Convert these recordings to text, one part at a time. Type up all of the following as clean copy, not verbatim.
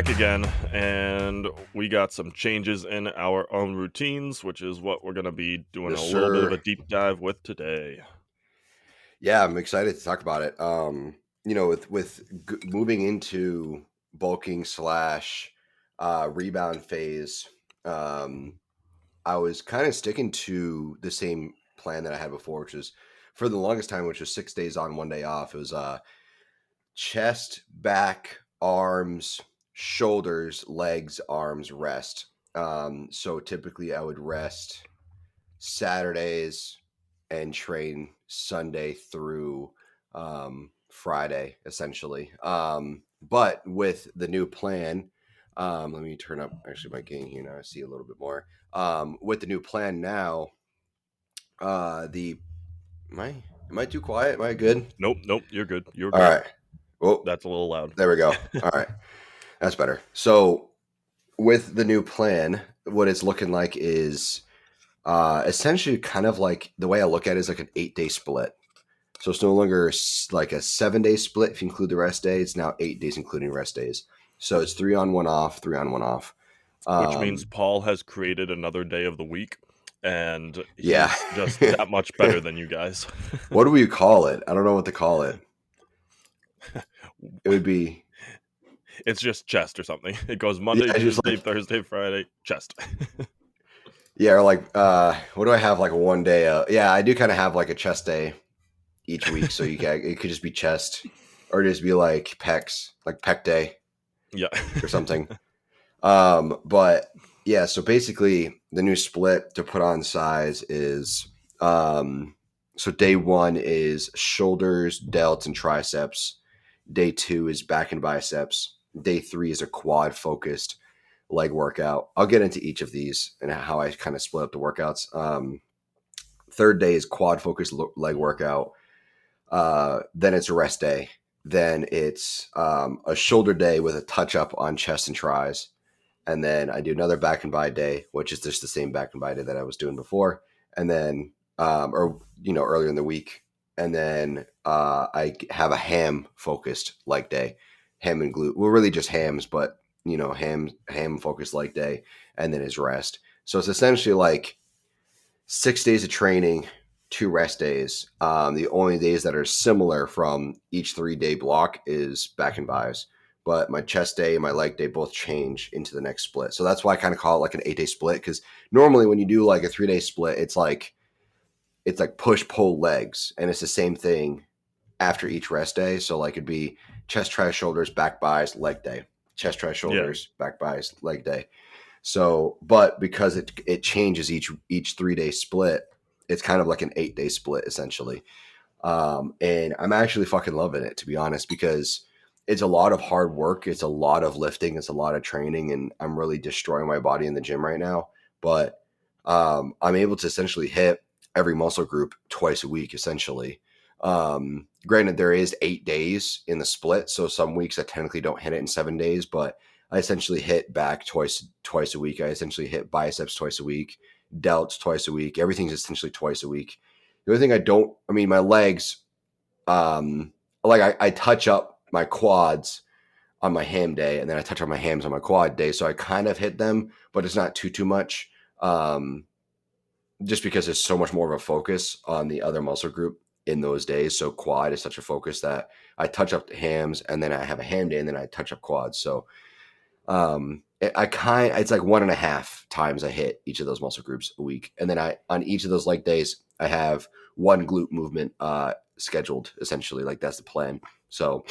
back again, and we got some changes in our own routines, which is what we're going to be doing Yes, a little bit of a sir. deep dive with today. Yeah, I'm excited to talk about it. Moving into bulking slash rebound phase, um, I was kind of sticking to the same plan that I had before, which is for the longest time, which was 6 days on, 1 day off. It was chest, back, arms, shoulders, legs, arms, rest. So typically I would rest Saturdays and train Sunday through Friday, essentially. But with the new plan, let me turn up actually my gain here now. I see a little bit more. With the new plan now, the am I too quiet? Am I good? Nope, you're good. You're All good. right. Well, That's a little loud. there we go. All right, that's better. So with the new plan, what it's looking like is essentially kind of like the way I look at it is like an 8-day split. So it's no longer like a 7-day split if you include the rest day. It's now 8 days including rest days. So it's 3 on 1 off, 3 on 1 off. Which means Paul has created another day of the week, and Yeah. he's just that much better than you guys. What do we call it? I don't know what to call it. It would be. It's just chest or something. It goes Monday, Yeah, Tuesday, Thursday, Friday, chest. Yeah, or like, what do I have? Like 1 day? Yeah, I do kind of have like a chest day each week. So it could just be chest, or just be like pecs, like pec day. Yeah. Or something. But yeah, so basically the new split to put on size is so day 1 is shoulders, delts, and triceps. Day 2 is back and biceps. Day 3 is a quad focused leg workout. I'll get into each of these and how I kind of split up the workouts. Third day is quad focused leg workout. Then it's a rest day. Then it's a shoulder day with a touch up on chest and tris. And then I do another back and bi day, which is just the same back and bi day that I was doing before. And then, earlier in the week. And then I have a ham focused leg day, ham and glute. Well, really just hams, but ham focused leg day, and then his rest. So it's essentially like 6 days of training, 2 rest days. The only days that are similar from each 3-day block is back and bis. But my chest day and my leg day both change into the next split. So that's why I kind of call it like an 8-day split. Because normally when you do like a 3-day split, it's like push, pull, legs. And it's the same thing after each rest day. So like it'd be chest, tris, shoulders, back, bis, leg day. Chest, tris, shoulders, back, bis, leg day. So, but because it changes each 3-day split, it's kind of like an 8-day split essentially. And I'm actually fucking loving it, to be honest, because it's a lot of hard work. It's a lot of lifting. It's a lot of training, and I'm really destroying my body in the gym right now. But I'm able to essentially hit every muscle group twice a week, essentially. Granted, there is 8 days in the split, so some weeks I technically don't hit it in 7 days, but I essentially hit back twice a week. I essentially hit biceps twice a week, delts twice a week. Everything's essentially twice a week. The only thing my legs, I touch up my quads on my ham day, and then I touch up my hams on my quad day. So I kind of hit them, but it's not too much. Just because there's so much more of a focus on the other muscle group in those days. So quad is such a focus that I touch up the hams, and then I have a ham day, and then I touch up quads. So it's like 1.5 times I hit each of those muscle groups a week. And then on each of those leg days, I have one glute movement scheduled, essentially. Like that's the plan. So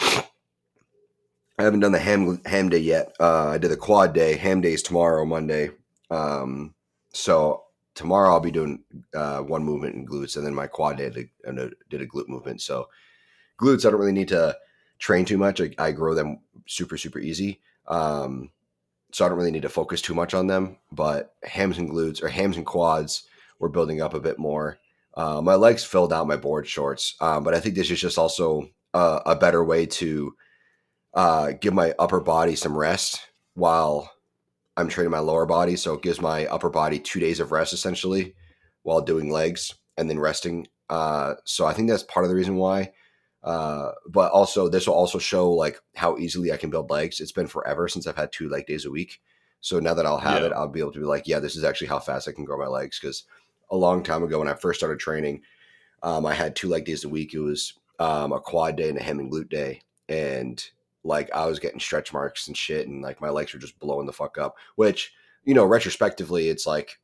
I haven't done the ham day yet. I did the quad day. Ham day is tomorrow, Monday. So tomorrow I'll be doing one movement in glutes, and then my quad day did a glute movement. So glutes, I don't really need to train too much. I grow them super, super easy. So I don't really need to focus too much on them, but hams and glutes or hams and quads, we're building up a bit more. My legs filled out my board shorts, but I think this is just also a better way to give my upper body some rest while I'm training my lower body. So it gives my upper body 2 days of rest essentially while doing legs and then resting. So I think that's part of the reason why But also this will also show like how easily I can build legs. It's been forever since I've had 2 leg days a week. So now that I'll have Yeah. it, I'll be able to be like, yeah, this is actually how fast I can grow my legs. Because a long time ago when I first started training, I had 2 leg days a week. It was a quad day and a hem and glute day. And like I was getting stretch marks and shit. And like my legs were just blowing the fuck up, which, retrospectively, it's like,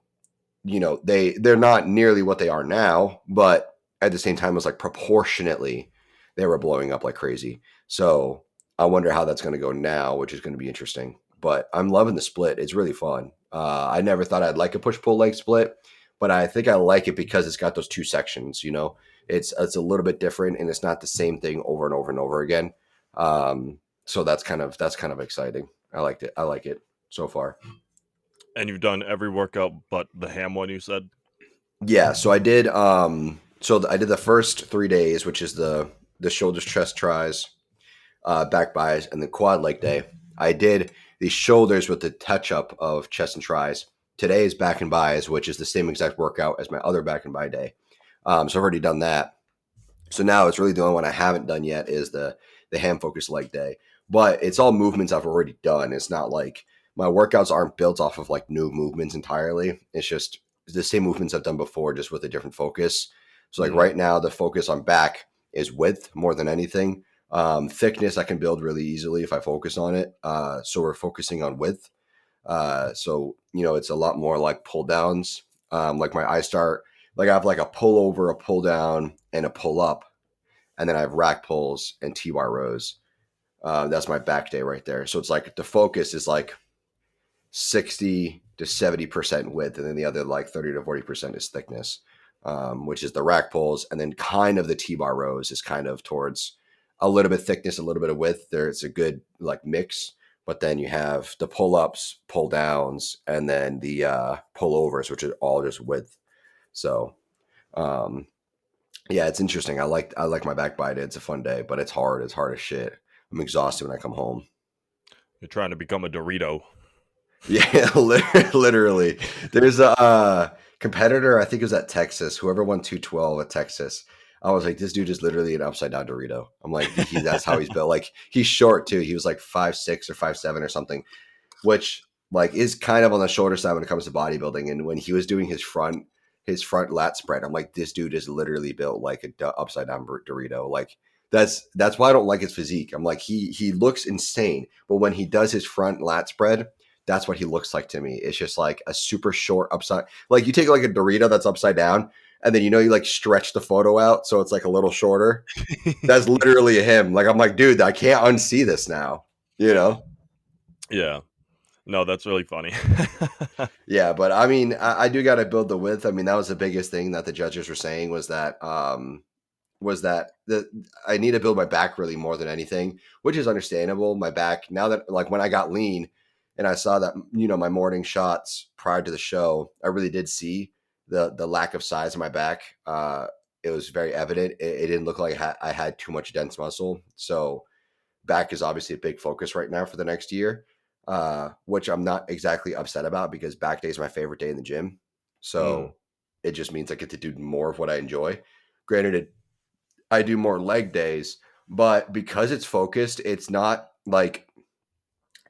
they're not nearly what they are now, but at the same time, it was like proportionately they were blowing up like crazy. So I wonder how that's going to go now, which is going to be interesting. But I'm loving the split. It's really fun. I never thought I'd like a push pull leg split, but I think I like it because it's got those 2 sections. It's a little bit different and it's not the same thing over and over and over again. So that's kind of exciting. I liked it. I like it so far. And you've done every workout but the ham one, you said? Yeah, so I did. I did the first 3 days, which is the shoulders, chest, tris, back bis, and the quad leg day. I did the shoulders with the touch up of chest and tris. Today is back and bis, which is the same exact workout as my other back and bi day. So I've already done that. So now it's really the only one I haven't done yet is the ham focused leg day. But it's all movements I've already done. It's not like my workouts aren't built off of like new movements entirely. It's just the same movements I've done before, just with a different focus. So like Mm. right now, the focus on back is width more than anything. Thickness I can build really easily if I focus on it. So we're focusing on width. It's a lot more like pull downs. Like I start like I have like a pull over, a pull down, and a pull up, and then I have rack pulls and T-bar rows. That's my back day right there. So it's like the focus is like 60 to 70% width, and then the other like 30 to 40% is thickness, which is the rack pulls, and then kind of the T-bar rows is kind of towards a little bit thickness, a little bit of width. There, it's a good like mix. But then you have the pull ups, pull downs, and then the pull overs, which are all just width. So um, yeah, it's interesting. I like my back bite. It's a fun day, but it's hard. It's hard as shit. I'm exhausted when I come home. You're trying to become a Dorito. Yeah, literally. There's a competitor. I think it was at Texas. Whoever won 212 at Texas. I was like, this dude is literally an upside down Dorito. I'm like, that's how he's built. Like he's short too. He was like 5'6" or 5'7" or something, which like is kind of on the shorter side when it comes to bodybuilding. And when he was doing his front lat spread, I'm like, this dude is literally built like a upside down Dorito. Like that's why I don't like his physique. I'm like, he looks insane, but when he does his front lat spread, that's what he looks like to me. It's just like a super short upside. Like you take like a Dorito that's upside down, and then you like stretch the photo out so it's like a little shorter. That's literally him. Like I'm like, dude, I can't unsee this now. You know? Yeah. No, that's really funny. Yeah, but I mean, I do got to build the width. I mean, that was the biggest thing that the judges were saying was that I need to build my back really more than anything, which is understandable. My back now that like when I got lean and I saw that my morning shots prior to the show, I really did see the lack of size in my back. It was very evident. It didn't look like I had too much dense muscle. So back is obviously a big focus right now for the next year, which I'm not exactly upset about because back day is my favorite day in the gym. Mm. So it just means I get to do more of what I enjoy. Granted, I do more leg days, but because it's focused, it's not like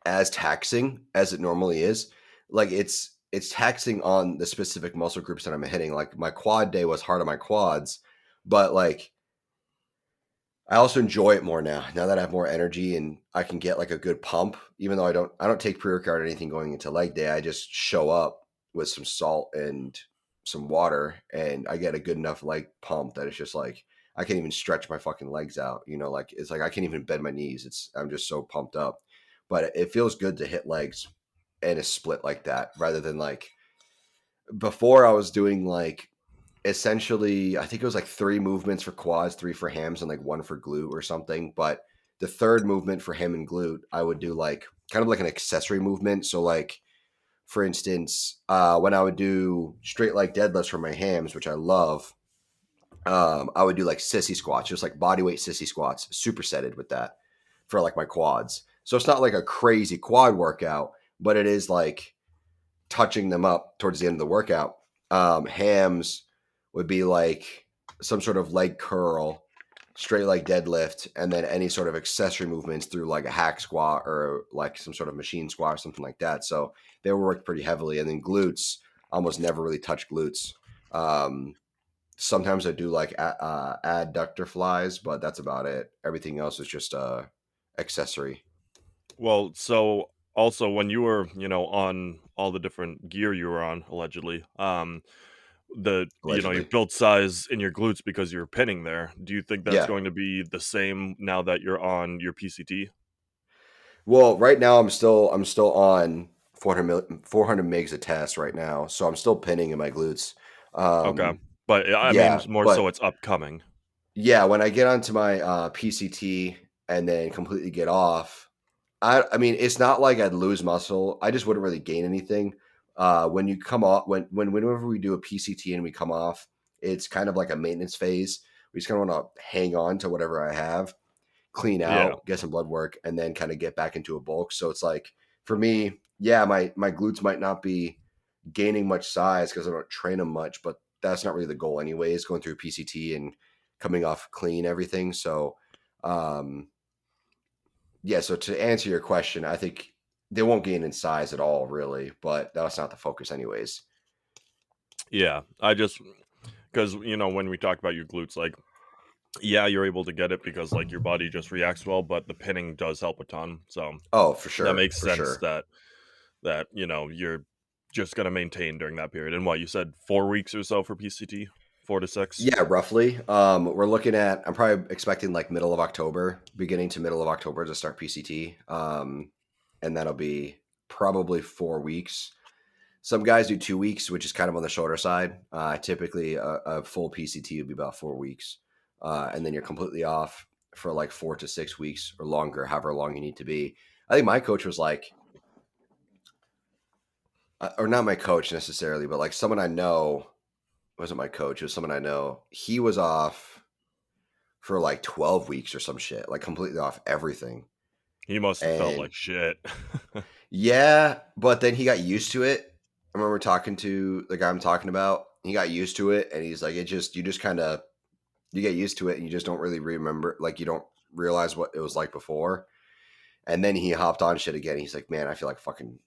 as taxing as it normally is. Like it's taxing on the specific muscle groups that I'm hitting. Like my quad day was hard on my quads, but like I also enjoy it more now. Now that I have more energy and I can get like a good pump, even though I don't take pre-workout or anything going into leg day. I just show up with some salt and some water and I get a good enough leg pump that it's just like I can't even stretch my fucking legs out. Like it's like I can't even bend my knees. I'm just so pumped up. But it feels good to hit legs and a split like that rather than like before I was doing like essentially, I think it was like 3 movements for quads, 3 for hams, and like 1 for glute or something. But the third movement for ham and glute, I would do like kind of like an accessory movement. So like for instance, when I would do straight leg deadlifts for my hams, which I love, I would do like sissy squats, just like body weight sissy squats, supersetted with that for like my quads. So it's not like a crazy quad workout, but it is like touching them up towards the end of the workout. Hams would be like some sort of leg curl, straight leg deadlift, and then any sort of accessory movements through like a hack squat or like some sort of machine squat or something like that. So they were worked pretty heavily. And then glutes, almost never really touch glutes. Sometimes I do like adductor flies, but that's about it. Everything else is just accessory. Well, so also when you were, on all the different gear you were on, allegedly, your Allegedly. build size in your glutes because you're pinning there. Do you think that's Yeah. going to be the same now that you're on your PCT? Well, right now I'm still on 400 megs a test right now, so I'm still pinning in my glutes. Okay. Um, But I mean yeah, more so but it's upcoming. yeah, when I get onto my PCT and then completely get off, I mean it's not like I'd lose muscle. I just wouldn't really gain anything. When you come off, whenever we do a PCT and we come off, it's kind of like a maintenance phase. We just kind of want to hang on to whatever I have, clean Yeah. out, get some blood work, and then kind of get back into a bulk. So it's like for me, yeah, my glutes might not be gaining much size because I don't train them much, but that's not really the goal anyways, going through PCT and coming off clean everything. So um yeah, so to answer your question, I think they won't gain in size at all really, but that's not the focus anyways. Yeah. I just because when we talk about your glutes, like, yeah, you're able to get it because like your body just reacts well, but the pinning does help a ton. So Oh, for that sure, makes for sense sure. that you're just gonna maintain during that period. And what you said, 4 weeks or so for PCT, 4 to 6. Yeah, roughly. We're looking at. I'm probably expecting like middle of October, beginning to middle of October to start PCT. And that'll be probably 4 weeks. Some guys do 2 weeks, which is kind of on the shorter side. Typically, a full PCT would be about 4 weeks, and then you're completely off for like 4 to 6 weeks or longer, however long you need to be. I think my coach was like, or not my coach necessarily, but like someone I know wasn't my coach. It was someone I know. He was off for like 12 weeks or some shit, like completely off everything. He must have felt And like shit. yeah, but then he got used to it. I remember talking to the guy I'm talking about. He got used to it and he's like, you just kind of, you get used to it and you just don't really remember, like, you don't realize what it was like before. And then he hopped on shit again. He's like, man, I feel like fucking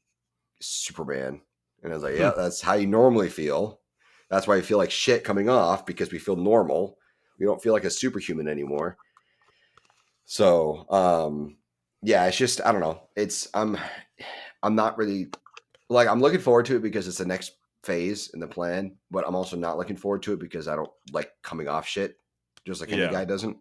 Superman. And I was like, yeah, that's how you normally feel. That's why you feel like shit coming off because we feel normal. We don't feel like a superhuman anymore. So, yeah, it's just I don't know. I'm not really like I'm looking forward to it because it's the next phase in the plan, but I'm also not looking forward to it because I don't like coming off shit, just like any Yeah. guy doesn't.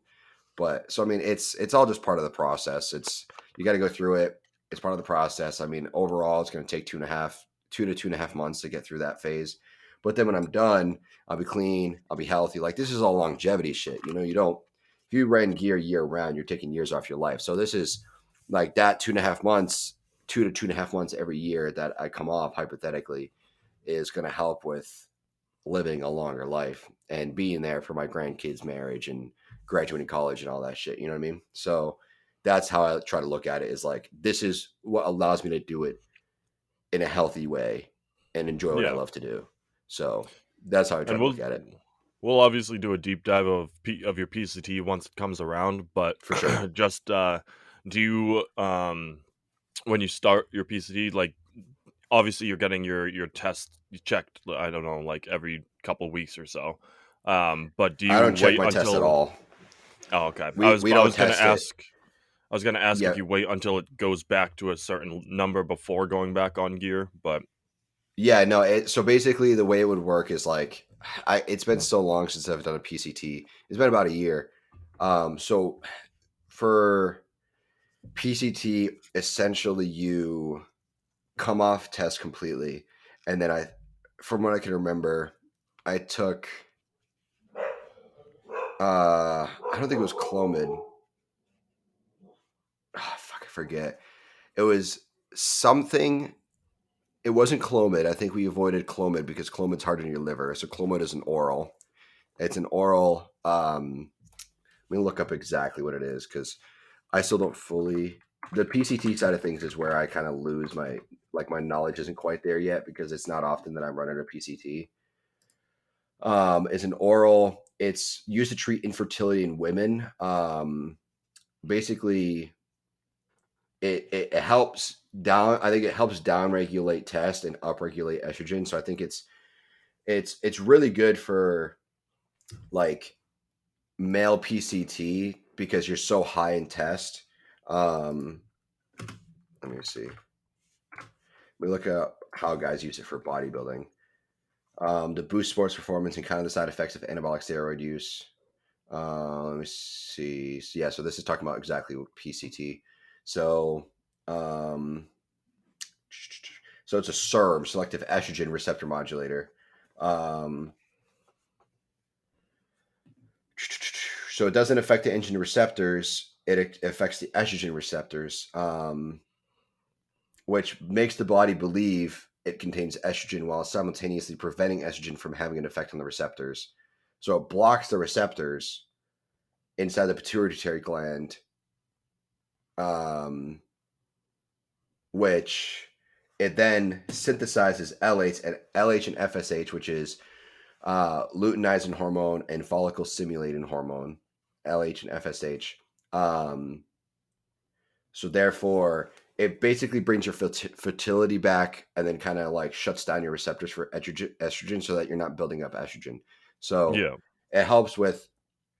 But so I mean, it's all just part of the process. It's you got to go through it. It's part of the process. I mean, overall, it's going to take 2 to 2.5 months to get through that phase. But then when I'm done, I'll be clean. I'll be healthy. Like this is all longevity shit. You know, you don't if you run gear year round, you're taking years off your life. So this is like that 2.5 months, 2 to 2.5 months every year that I come off hypothetically is going to help with living a longer life and being there for my grandkids' marriage and graduating college and all that shit. You know what I mean? So that's how I try to look at it is like, this is what allows me to do it in a healthy way and enjoy what I Yeah. love to do. So that's how I try And to look at it we'll obviously do a deep dive of your PCT once it comes around, but for sure. just do you when you start your PCT, like, obviously you're getting your test checked, I don't know, like every couple weeks or so. But do I you don't check wait my tests at until all. Oh, okay. We I don't was gonna test it. ask if Yeah. you wait until it goes back to a certain number before going back on gear, but Yeah, no. So basically, the way it would work is like, it's been so long since I've done a PCT. It's been about a year. So for PCT, essentially, you come off test completely, and then from what I can remember, I took. I don't think it was Clomid. Fuck, I forget. It was something. It wasn't Clomid. I think we avoided Clomid because Clomid's hard on your liver. So Clomid is an oral. It's an oral. Let me look up exactly what it is because I still don't fully. The PCT side of things is where I kind of lose my knowledge isn't quite there yet because it's not often that I'm running a PCT. It's an oral. it's used to treat infertility in women. Basically, it helps down. I think it helps down regulate test and up regulate estrogen. So I think it's really good for like male PCT because you're so high in test. Um, Let me see. We look at how guys use it for bodybuilding. To boost sports performance and kind of the side effects of anabolic steroid use. Let me see. So, yeah, so this is talking about exactly what PCT. So, so it's a SERM, selective estrogen receptor modulator. So it doesn't affect the estrogen receptors. It affects the estrogen receptors, which makes the body believe it contains estrogen while simultaneously preventing estrogen from having an effect on the receptors. So it blocks the receptors inside the pituitary gland, which it then synthesizes LH and FSH, which is luteinizing hormone and follicle stimulating hormone, LH and FSH. So therefore, it basically brings your fertility back and then kind of like shuts down your receptors for estrogen so that you're not building up estrogen. So Yeah. it helps with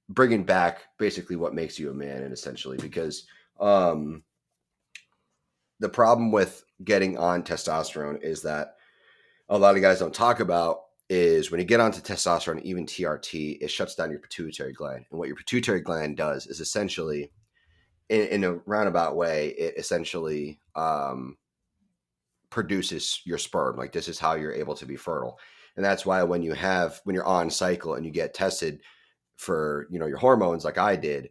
bringing back basically what makes you a man, and essentially because the problem with getting on testosterone is that a lot of guys don't talk about is when you get onto testosterone, even TRT, it shuts down your pituitary gland. And what your pituitary gland does is essentially, in a roundabout way, it essentially produces your sperm. Like this is how you're able to be fertile. And that's why when you're on cycle and you get tested for, your hormones like I did,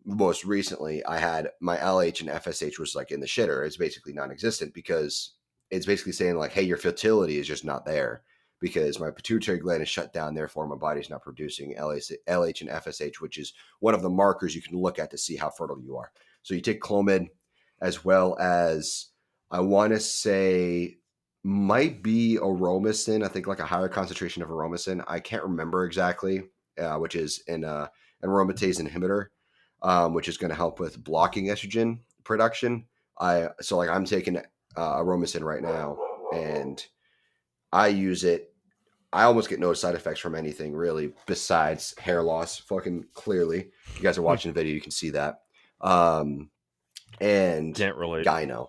most recently I had my LH and FSH was like in the shitter. It's basically non-existent because it's basically saying like, hey, your fertility is just not there because my pituitary gland is shut down. Therefore, my body's not producing LH and FSH, which is one of the markers you can look at to see how fertile you are. So you take Clomid as well as I want to say might be aromasin. I think like a higher concentration of aromasin. I can't remember exactly, which is an aromatase inhibitor, which is going to help with blocking estrogen production. I'm taking aromasin right now, and I use it. I almost get no side effects from anything really besides hair loss. Fucking clearly, if you guys are watching the video, you can see that. And Can't relate. gyno.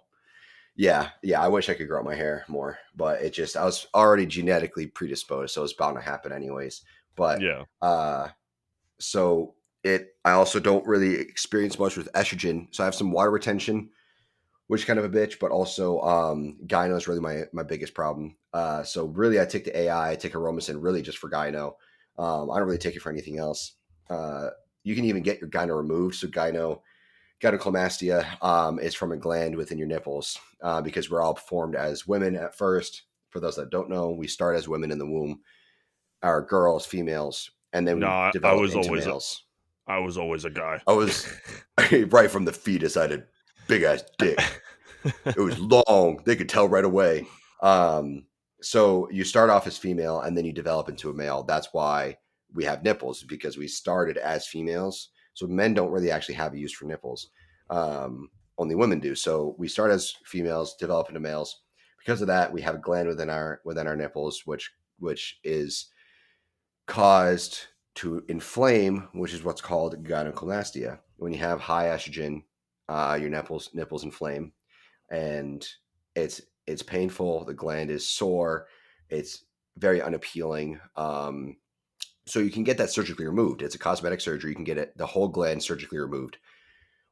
Yeah. I wish I could grow out my hair more, but I was already genetically predisposed, so it's bound to happen anyways. But Yeah. so I also don't really experience much with estrogen. So I have some water retention, which is kind of a bitch, but also gyno is really my biggest problem. So really I take the AI, I take aromasin really just for gyno. I don't really take it for anything else. You can even get your gyno removed. So gynecomastia is from a gland within your nipples because we're all formed as women at first. For those that don't know, we start as women in the womb, our girls, females, and then No, we I develop was into always males. a guy. I was right from the fetus. I had a big ass dick. It was long. They could tell right away. So you start off as female and then you develop into a male. That's why we have nipples because we started as females. So men don't really actually have a use for nipples. Only women do. So we start as females, develop into males. Because of that, we have a gland within our nipples, which is caused to inflame, which is what's called gynecomastia. When you have high estrogen, your nipples inflame, and it's painful. The gland is sore. It's very unappealing. So you can get that surgically removed. It's a cosmetic surgery. You can get the whole gland surgically removed.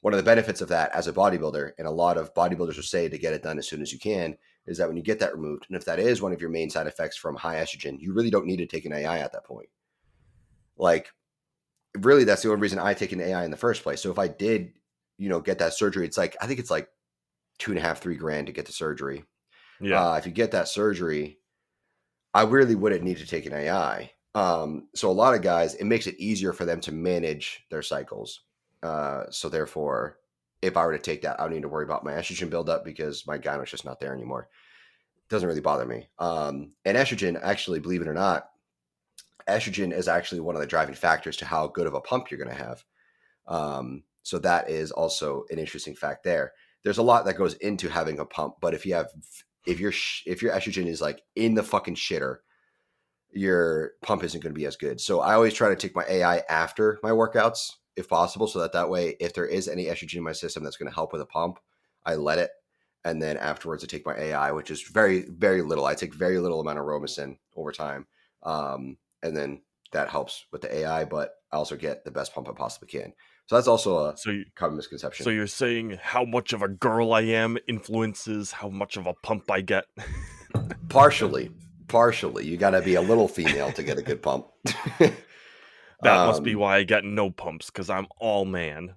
One of the benefits of that as a bodybuilder, and a lot of bodybuilders will say to get it done as soon as you can, is that when you get that removed, and if that is one of your main side effects from high estrogen, you really don't need to take an AI at that point. Like, really, that's the only reason I take an AI in the first place. So if I did, get that surgery, I think it's like 2.5, $3,000 to get the surgery. Yeah. If you get that surgery, I really wouldn't need to take an AI. So a lot of guys, it makes it easier for them to manage their cycles. So therefore, if I were to take that, I don't need to worry about my estrogen buildup because my gyno is just not there anymore. It doesn't really bother me. And estrogen, actually, believe it or not, estrogen is actually one of the driving factors to how good of a pump you're going to have. So that is also an interesting fact there. There's a lot that goes into having a pump, but if your estrogen is like in the fucking shitter, your pump isn't going to be as good. So I always try to take my AI after my workouts if possible, so that way, if there is any estrogen in my system that's going to help with a pump, I let it. And then afterwards I take my AI, which is very, very little. I take very little amount of Romasin over time. And then that helps with the AI, but I also get the best pump I possibly can. So that's also a So, common so misconception. you're saying how much of a girl I am influences how much of a pump I get? Partially, partially. You got to be a little female to get a good pump. That must be um, why I get no pumps, because I'm all man.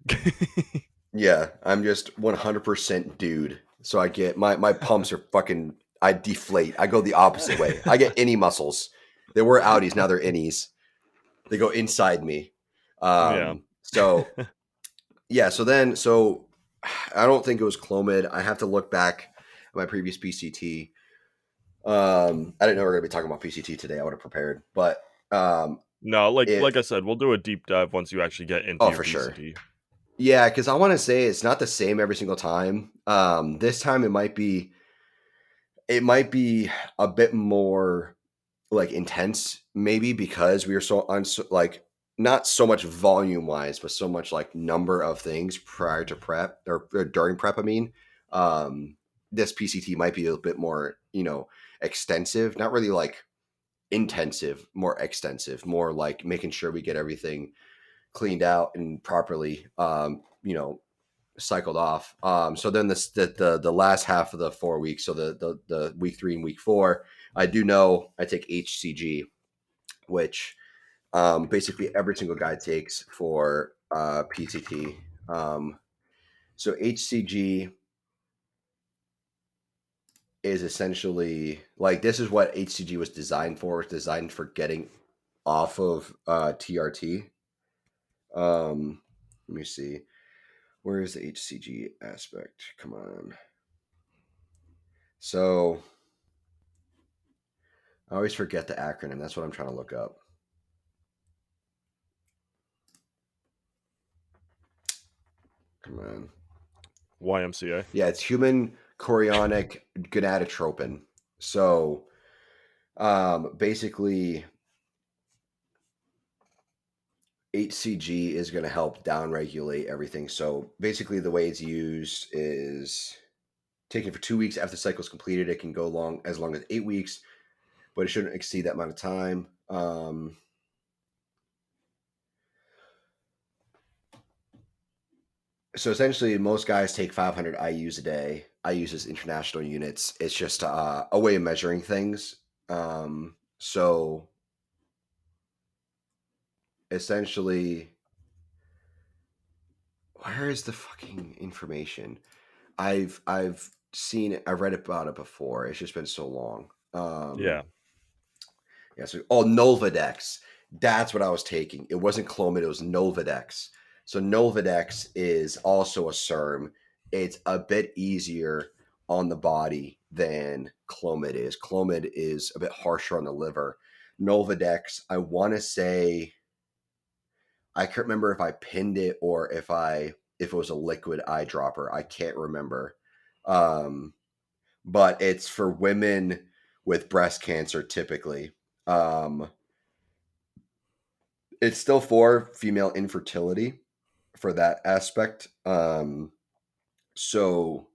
yeah, I'm just 100% dude. So I get my pumps are fucking. I deflate. I go the opposite way. I get innie muscles. They were outies, now they're innies. They go inside me. Yeah. So yeah. So I don't think it was Clomid. I have to look back at my previous PCT. I didn't know we were gonna be talking about PCT today. I would have prepared, but No, like it. I said, we'll do a deep dive once you actually get into Oh, your for sure. PCT. Yeah, because I want to say it's not the same every single time. This time it might be a bit more like intense, maybe because we are so like not so much volume wise, but so much like number of things prior to prep or during prep. I mean, this PCT might be a bit more, extensive, not really like intensive, more extensive, more like making sure we get everything cleaned out and properly, cycled off. So then the last half of the 4 weeks, so the week 3 and week 4, I do know I take HCG, which basically every single guy takes for PCT. So HCG is essentially like this is what HCG was designed for. It's designed for getting off of TRT. Let me see. Where is the HCG aspect? Come on. So I always forget the acronym. That's what I'm trying to look up. Come on. YMCA. Yeah, it's human chorionic gonadotropin. So basically, HCG is going to help downregulate everything. So basically, the way it's used is taken for 2 weeks after the cycle is completed. It can go as long as 8 weeks, but it shouldn't exceed that amount of time. So essentially, most guys take 500 IUs a day. I use as international units. It's just a way of measuring things. So essentially, where is the fucking information? I've seen it. I've read about it before. It's just been so long. Yeah. Yeah. So Nolvadex. That's what I was taking. It wasn't Clomid. It was Nolvadex. So Nolvadex is also a SERM. It's a bit easier on the body than Clomid is. Clomid is a bit harsher on the liver. Nolvadex, I want to say, I can't remember if I pinned it or if it was a liquid eyedropper. I can't remember. Um, but it's for women with breast cancer typically. Um, it's still for female infertility for that aspect. So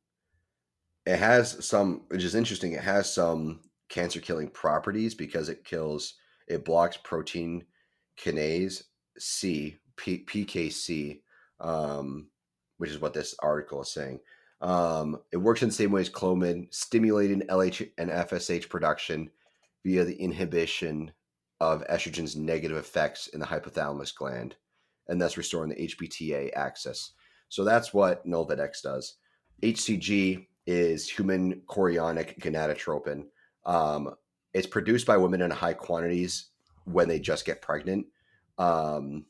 it has some, which is interesting. It has some cancer killing properties because it blocks protein kinase PKC, which is what this article is saying. It works in the same way as Clomid, stimulating LH and FSH production via the inhibition of estrogen's negative effects in the hypothalamus gland, and thus restoring the HPTA axis. So that's what Nolvadex does. HCG is human chorionic gonadotropin. It's produced by women in high quantities when they just get pregnant, um,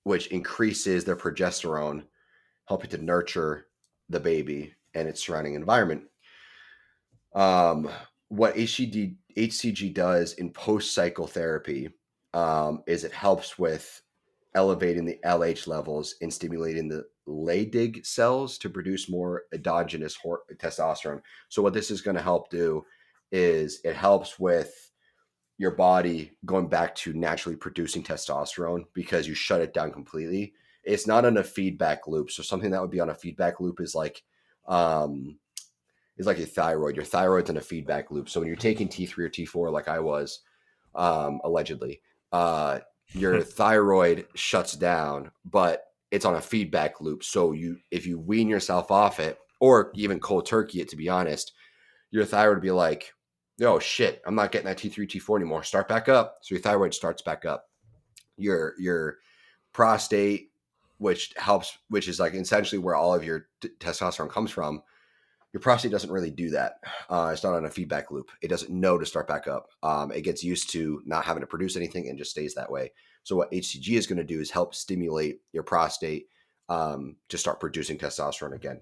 which increases their progesterone, helping to nurture the baby and its surrounding environment. What HCG does in post cycle therapy, is it helps with elevating the LH levels and stimulating the Leydig cells to produce more endogenous testosterone. So what this is going to help do is it helps with your body going back to naturally producing testosterone because you shut it down completely. It's not in a feedback loop. So something that would be on a feedback loop um, is like your thyroid. Your thyroid's in a feedback loop. So when you're taking T3 or T4, like I was, allegedly, uh, your thyroid shuts down, but it's on a feedback loop. So if you wean yourself off it, or even cold turkey it, to be honest, your thyroid would be like, oh shit, I'm not getting that T3, T4 anymore. Start back up. So your thyroid starts back up. Your prostate, which is like essentially where all of your testosterone comes from. Your prostate doesn't really do that. It's not on a feedback loop. It doesn't know to start back up. It gets used to not having to produce anything and just stays that way. So what HCG is going to do is help stimulate your prostate to start producing testosterone again.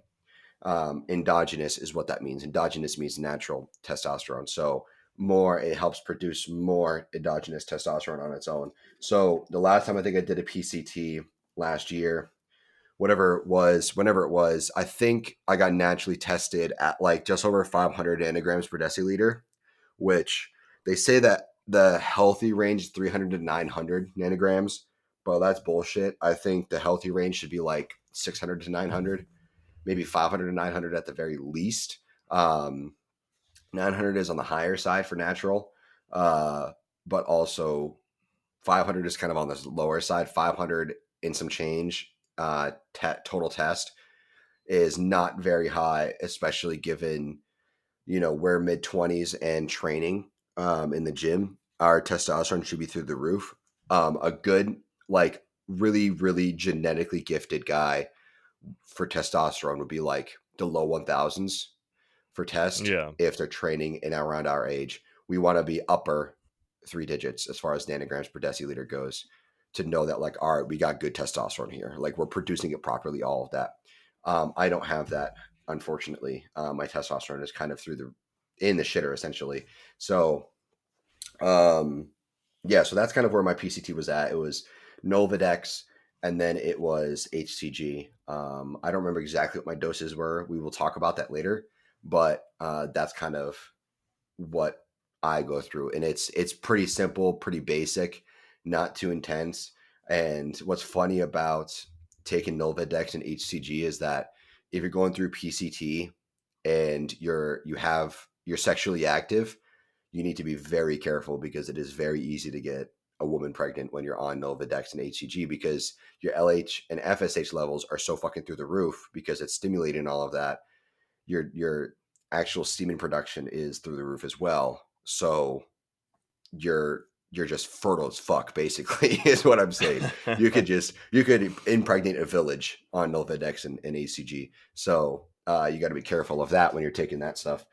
Endogenous is what that means. Endogenous means natural testosterone. So it helps produce more endogenous testosterone on its own. So the last time I think I did a PCT last year, whenever it was, I think I got naturally tested at like just over 500 nanograms per deciliter, which they say that the healthy range is 300 to 900 nanograms, but that's bullshit. I think the healthy range should be like 600 to 900, maybe 500 to 900 at the very least. 900 is on the higher side for natural, but also 500 is kind of on the lower side. 500 in some change total test is not very high, especially given, we're mid 20s and training in the gym. Our testosterone should be through the roof. A good, like, really, really genetically gifted guy for testosterone would be like the low 1000s for test Yeah. if they're training in around our age. We want to be upper three digits as far as nanograms per deciliter goes to know that, like, all right, we got good testosterone here. Like, we're producing it properly, all of that. I don't have that, unfortunately. My testosterone is kind of in the shitter, essentially. So, yeah, so that's kind of where my PCT was at. It was Nolvadex, and then it was HCG. I don't remember exactly what my doses were. We will talk about that later, but that's kind of what I go through, and it's pretty simple, pretty basic, not too intense. And what's funny about taking Nolvadex and HCG is that if you're going through PCT and you're sexually active, you need to be very careful because it is very easy to get a woman pregnant when you're on Nolvadex and HCG because your LH and FSH levels are so fucking through the roof because it's stimulating all of that. Your actual semen production is through the roof as well. So you're just fertile as fuck, basically, is what I'm saying. You could impregnate a village on Nolvadex and HCG. So you got to be careful of that when you're taking that stuff.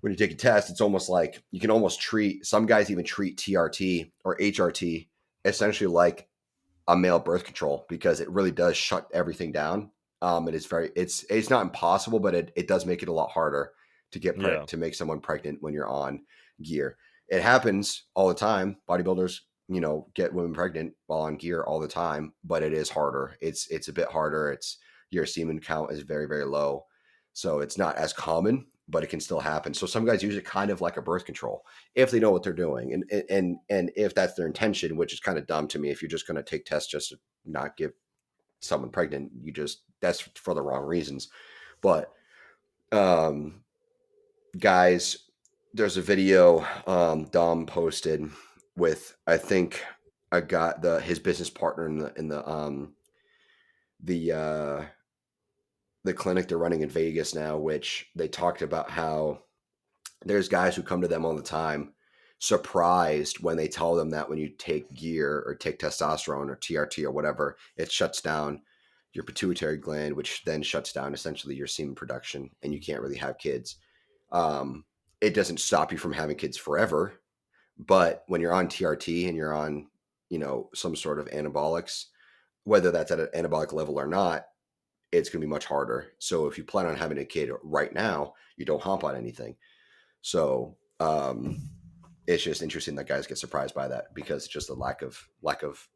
When you take a test, it's almost like you can almost treat, some guys even treat TRT or HRT essentially like a male birth control because it really does shut everything down. It's not impossible, but it does make it a lot harder to Yeah. to make someone pregnant when you're on gear. It happens all the time. Bodybuilders, get women pregnant while on gear all the time, but it is harder. It's a bit harder. Your semen count is very, very low. So it's not as common, but it can still happen. So some guys use it kind of like a birth control if they know what they're doing, and if that's their intention, which is kind of dumb to me. If you're just going to take tests just to not give someone pregnant, that's for the wrong reasons. But guys, there's a video Dom posted with, I think, a guy, his business partner the the clinic they're running in Vegas now, which they talked about how there's guys who come to them all the time surprised when they tell them that when you take gear or take testosterone or TRT or whatever, it shuts down your pituitary gland, which then shuts down essentially your semen production, and you can't really have kids. It doesn't stop you from having kids forever, but when you're on TRT and you're on, some sort of anabolics, whether that's at an anabolic level or not, it's going to be much harder. So if you plan on having a kid right now, you don't hump on anything. So it's just interesting that guys get surprised by that because it's just a lack of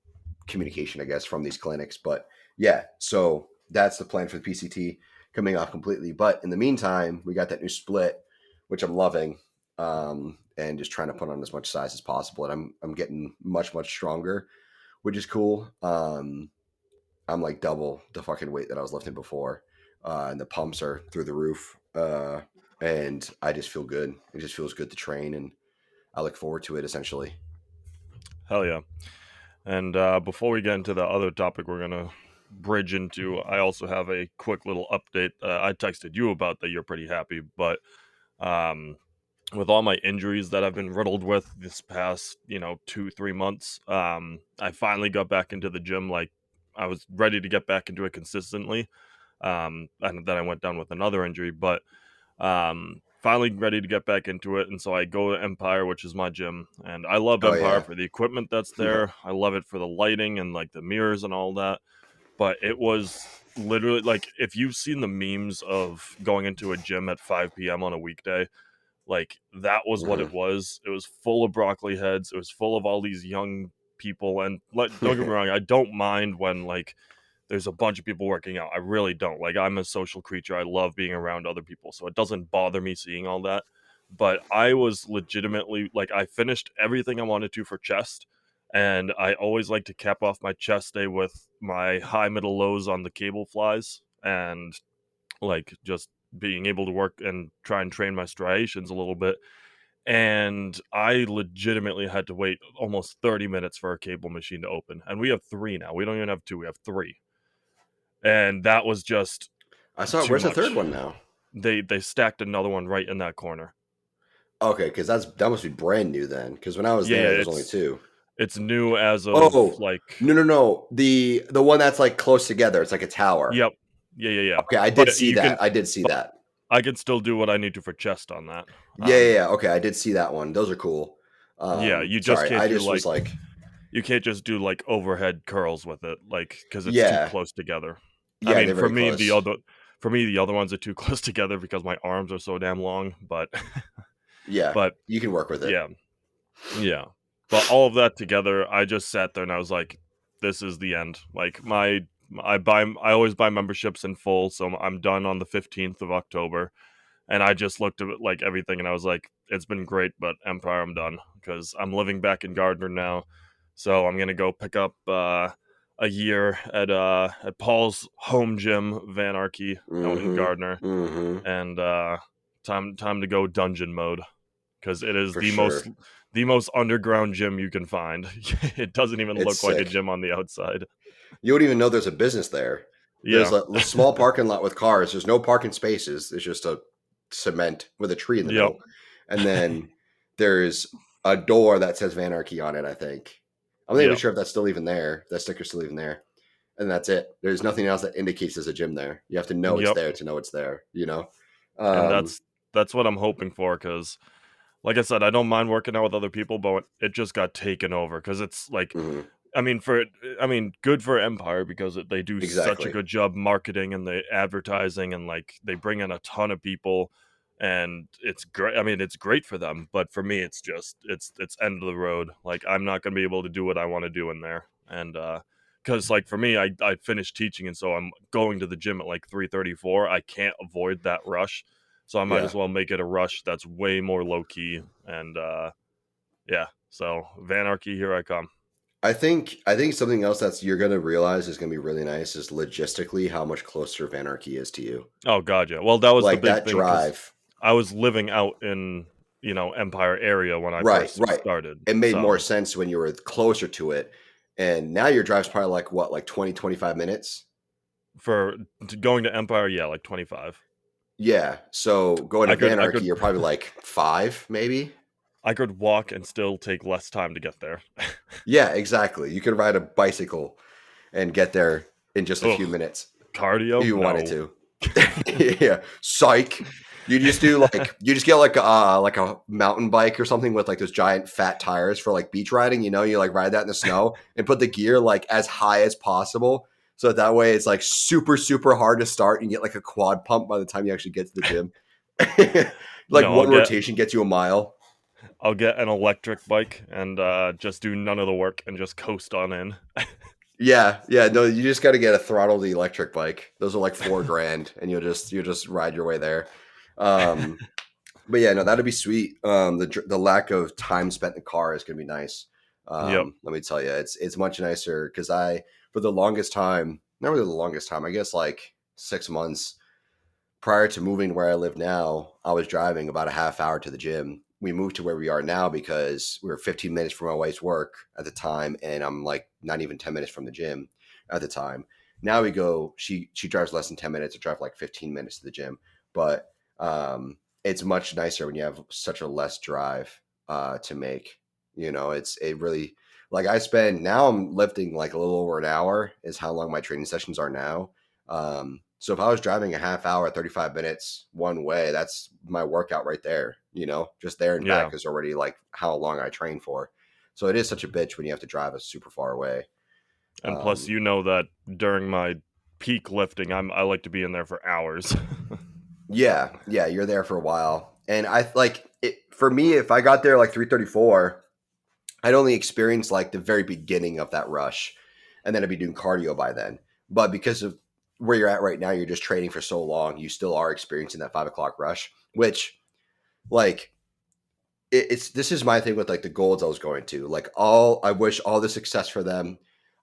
communication, I guess, from these clinics. But yeah, so that's the plan for the PCT coming off completely. But in the meantime, we got that new split, which I'm loving, and just trying to put on as much size as possible. And I'm getting much stronger, which is cool. I'm like double the fucking weight that I was lifting before, and the pumps are through the roof. And I just feel good. It just feels good to train, and I look forward to it essentially. Hell yeah. And before we get into the other topic we're gonna bridge into, I also have a quick little update. I texted you about that you're pretty happy, but um, with all my injuries that I've been riddled with this past, 2-3 months, I finally got back into the gym. Like, I was ready to get back into it consistently, and then I went down with another injury, but finally ready to get back into it. And so I go to Empire, which is my gym, and I love Oh Empire yeah. for the equipment that's there. I love it for the lighting and like the mirrors and all that. But it was literally like, if you've seen the memes of going into a gym at 5 p.m. on a weekday, like that was what it Mhm. was. It was full of broccoli heads. It was full of all these young people. And don't get me wrong, I don't mind when like there's a bunch of people working out. I really don't. Like, I'm a social creature. I love being around other people, so it doesn't bother me seeing all that. But I was legitimately like, I finished everything I wanted to for chest, and I always like to cap off my chest day with my high, middle, lows on the cable flies, and like just being able to work and try and train my striations a little bit. And I legitimately had to wait almost 30 minutes for a cable machine to open. And we have three now. We don't even have two, we have three. And that was just I saw it. too Where's the third much. one now? They stacked another one right in that corner. Okay, because that must be brand new then. Because when I was Yeah, there, yeah, there's only two. it's new as of Oh like, no! The one that's like close together. It's like a tower. yep. Yeah. Okay, I did But see you can that. I did see but that. I can still do what I need to for chest on that. Yeah. Okay, I did see that one. Those are cool. Yeah, you just Sorry, can't I do just was like, like, you can't just do like overhead curls with it, like, because it's too yeah, close together. I yeah, mean, they're very close. for me the other ones are too close together because my arms are so damn long. But Yeah, but you can work with it. yeah, yeah. But all of that together, I just sat there and I was like, this is the end. Like, I always buy memberships in full, so I'm done on the 15th of October. And I just looked at like everything and I was like, it's been great, but Empire, I'm done because I'm living back in Gardner now. So I'm gonna go pick up a year at Paul's home gym, Vanarchy, out in Mm-hmm. Gardner, Mm-hmm. and time to go dungeon mode because it is For sure. the most underground gym you can find. It doesn't even It's look like a sick. gym on the outside. You wouldn't even know there's a business there. There's Yeah. a small parking lot with cars. There's no parking spaces. There's just a cement with a tree in the Yep. middle. And then there's a door that says Vanarchy on it, I think. I'm not even Yep. sure if that's still even there. That sticker's still even there. And that's it. There's nothing else that indicates there's a gym there. You have to know it's Yep. there to know it's there, you know? And Um, that's what I'm hoping for because, like I said, I don't mind working out with other people, but it just got taken over because it's like, mhm, I mean, good for Empire because they do such a exactly. good job marketing and the advertising, and like they bring in a ton of people, and it's great. I mean, it's great for them, but for me, it's just it's end of the road. Like, I'm not gonna be able to do what I want to do in there, and because like for me, I finished teaching, and so I'm going to the gym at like 3:34. I can't avoid that rush, so I might Yeah. as well make it a rush that's way more low key, and yeah. So Vanarchy, here I come. I think something else that's you're gonna realize is gonna be really nice is logistically how much closer Vanarchy is to you. Oh god, yeah. Well, that was the Like big that thing because drive. I was living out in, Empire area when I Right, first right. started. It made more So, sense when you were closer to it. And now your drive's probably like what, like 20, 25 minutes? going to Empire, yeah, like 25. Yeah. So going to I could I Vanarchy, could you're probably like 5, maybe? I could walk and still take less time to get there. Yeah, exactly. You could ride a bicycle and get there in just a few Ugh, minutes if cardio? you wanted No. to. Yeah. Psych. You just get like a mountain bike or something with like those giant fat tires for like beach riding, you like ride that in the snow and put the gear like as high as possible. So that way it's like super hard to start and get like a quad pump by the time you actually get to the gym. Like No, one rotation gets you a mile. I'll get an electric bike and just do none of the work and just coast on in. Yeah, yeah. No, you just got to get a throttled electric bike. Those are like 4 grand, and you'll just ride your way there. Um, but yeah, no, that'd be sweet. The lack of time spent in the car is gonna be nice. Yep. Let me tell you, it's much nicer because I for the longest time, not really the longest time, I guess like 6 months prior to moving where I live now, I was driving about a half hour to the gym. We moved to where we are now because we were 15 minutes from my wife's work at the time, and I'm like not even 10 minutes from the gym at the time. Now we go. She drives less than 10 minutes. I drive like 15 minutes to the gym, but it's much nicer when you have such a less drive to make. It really like I spend now. I'm lifting like a little over an hour is how long my training sessions are now. So if I was driving a half hour, 35 minutes one way, that's my workout right there. Just there and Yeah. back is already like how long I train for. So it is such a bitch when you have to drive a super far away. And plus, Um, you know that during my peak lifting, I like to be in there for hours. yeah, yeah, you're there for a while. And I like it for me, if I got there like 3:34, I'd only experience like the very beginning of that rush. And then I'd be doing cardio by then. But because of where you're at right now, you're just training for so long, you still are experiencing that 5 o'clock rush, which like it's this is my thing with like the golds I was going to. Like all I wish all the success for them.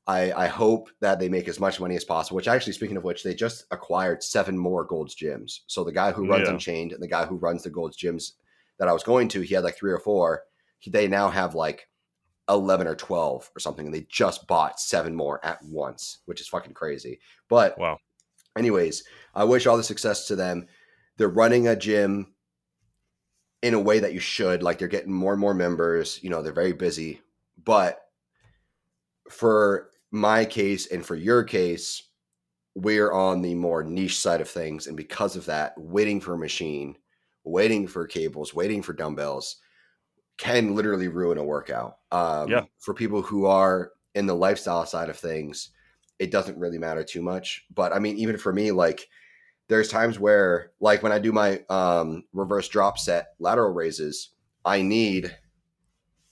I hope that they make as much money as possible, which actually speaking of which, they just acquired 7 more Gold's gyms. So the guy who runs Yeah. Unchained and the guy who runs the Gold's gyms that I was going to, he had like 3 or 4. They now have like 11 or 12 or something, and they just bought 7 more at once, which is fucking crazy. But Wow. anyways, I wish all the success to them. They're running a gym in a way that you should. Like they're getting more and more members. They're very busy. But for my case and for your case, we're on the more niche side of things. And because of that, waiting for a machine, waiting for cables, waiting for dumbbells can literally ruin a workout. Yeah. For people who are in the lifestyle side of things, it doesn't really matter too much. But I mean, even for me, like there's times where like when I do my reverse drop set lateral raises, I need